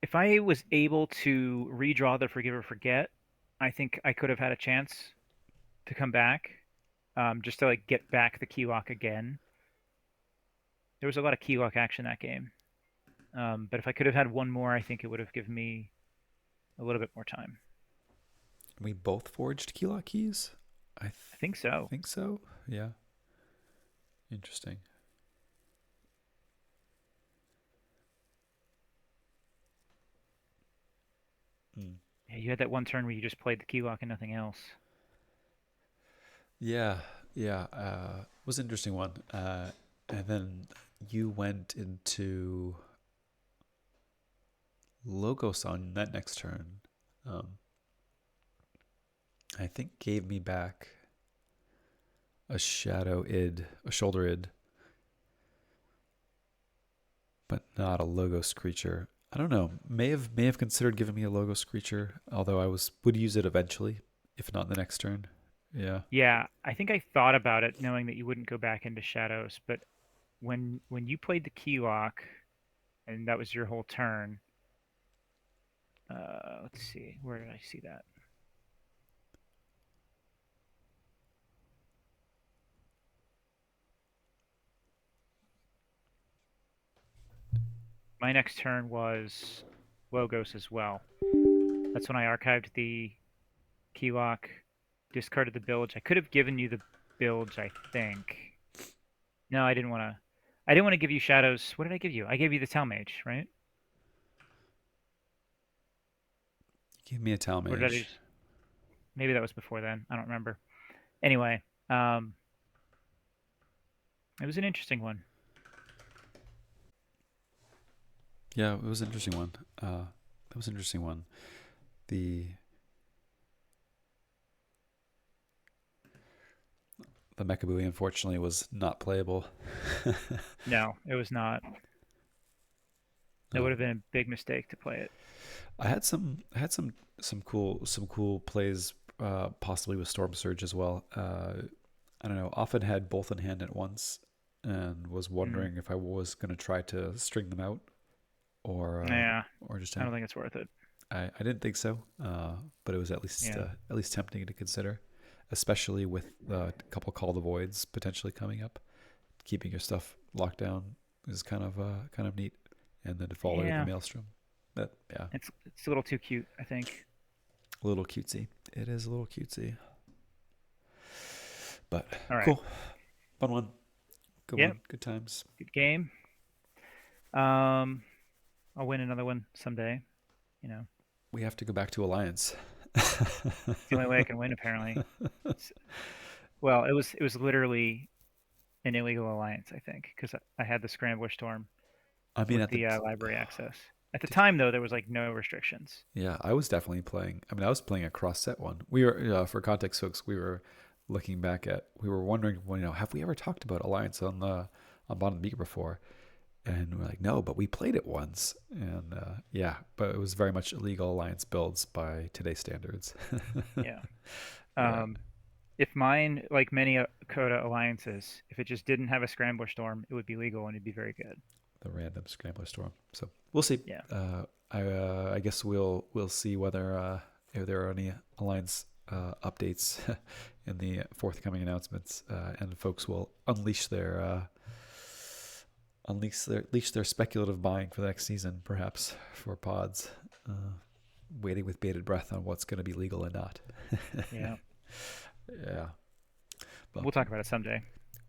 if I was able to redraw the Forgive or Forget, I think I could have had a chance to come back, just to like get back the keylock again. There was a lot of keylock action that game, but if I could have had one more, I think it would have given me a little bit more time. We both forged keylock keys. I I think so. think so. Yeah, interesting. Hmm. Yeah, you had that one turn where you just played the keylock and nothing else. Yeah, yeah. Was an interesting one. And then you went into Logos on that next turn. Um, I think gave me back a shadow id, a shoulder id, but not a Logos creature. I don't know. May have considered giving me a Logos creature, although I would use it eventually, if not the next turn. Yeah. Yeah, I think I thought about it, knowing that you wouldn't go back into shadows. But when you played the keylock, and that was your whole turn. Let's see, where did I see that? My next turn was Logos as well. That's when I archived the Keylock, discarded the bilge. I could have given you the bilge, I think. No, I didn't want to. I didn't want to give you shadows. What did I give you? I gave you the Talmage, right? Give me a Or did I Talmage. just? Maybe that was before then. I don't remember. Anyway, um, it was an interesting one. Yeah, it was an interesting one. That was an interesting one. The the Mechabooey unfortunately was not playable. No, it was not. It would No. have been a big mistake to play it. I had some cool plays, possibly with Storm Surge as well. I don't know. Often had both in hand at once, and was Mm, wondering if I was going to try to string them out, yeah, or just I have. don't think it's worth it. I didn't think so, but it was Yeah, at least tempting to consider, especially with a couple Call the Voids potentially coming up. Keeping your stuff locked down is kind of neat, and then to follow it with the yeah. Maelstrom. That yeah, It's a little too cute, I think. a little cutesy. It is a little cutesy, but All right. cool, fun one, good Yep. one, good times. Good game. Um, I'll win another one someday. You know, We have to go back to Alliance. it's the only way I can win, apparently. It's, well, it was literally an illegal alliance, I think, because I had the Scrambler Storm I mean, with at the the library access. At the did time, though, there was like no restrictions. yeah, I was definitely playing. I mean, I was playing a cross set one. We were for context, folks. We were looking back at. We were wondering, well, have we ever talked about Alliance on Bottom Beaker before? And we're like, no, but we played it once, and yeah, but it was very much illegal Alliance builds by today's standards. Yeah. Yeah, Um, if mine, like many Coda alliances, if it just didn't have a Scrambler Storm, it would be legal and it'd be very good. the random scrambler storm. So we'll see. Yeah. I guess we'll see whether if there are any Alliance updates in the forthcoming announcements, and folks will unleash their speculative buying for the next season, perhaps for pods, waiting with bated breath on what's going to be legal and not. Yeah. Yeah, but We'll talk about it someday.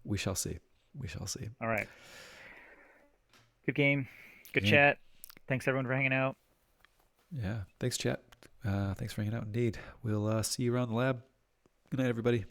we shall see. We shall see. All right. Good game. Good Good game. chat. Thanks everyone for hanging out. Yeah. Thanks, chat. Thanks for hanging out. Indeed. We'll see you around the lab. Good night, everybody.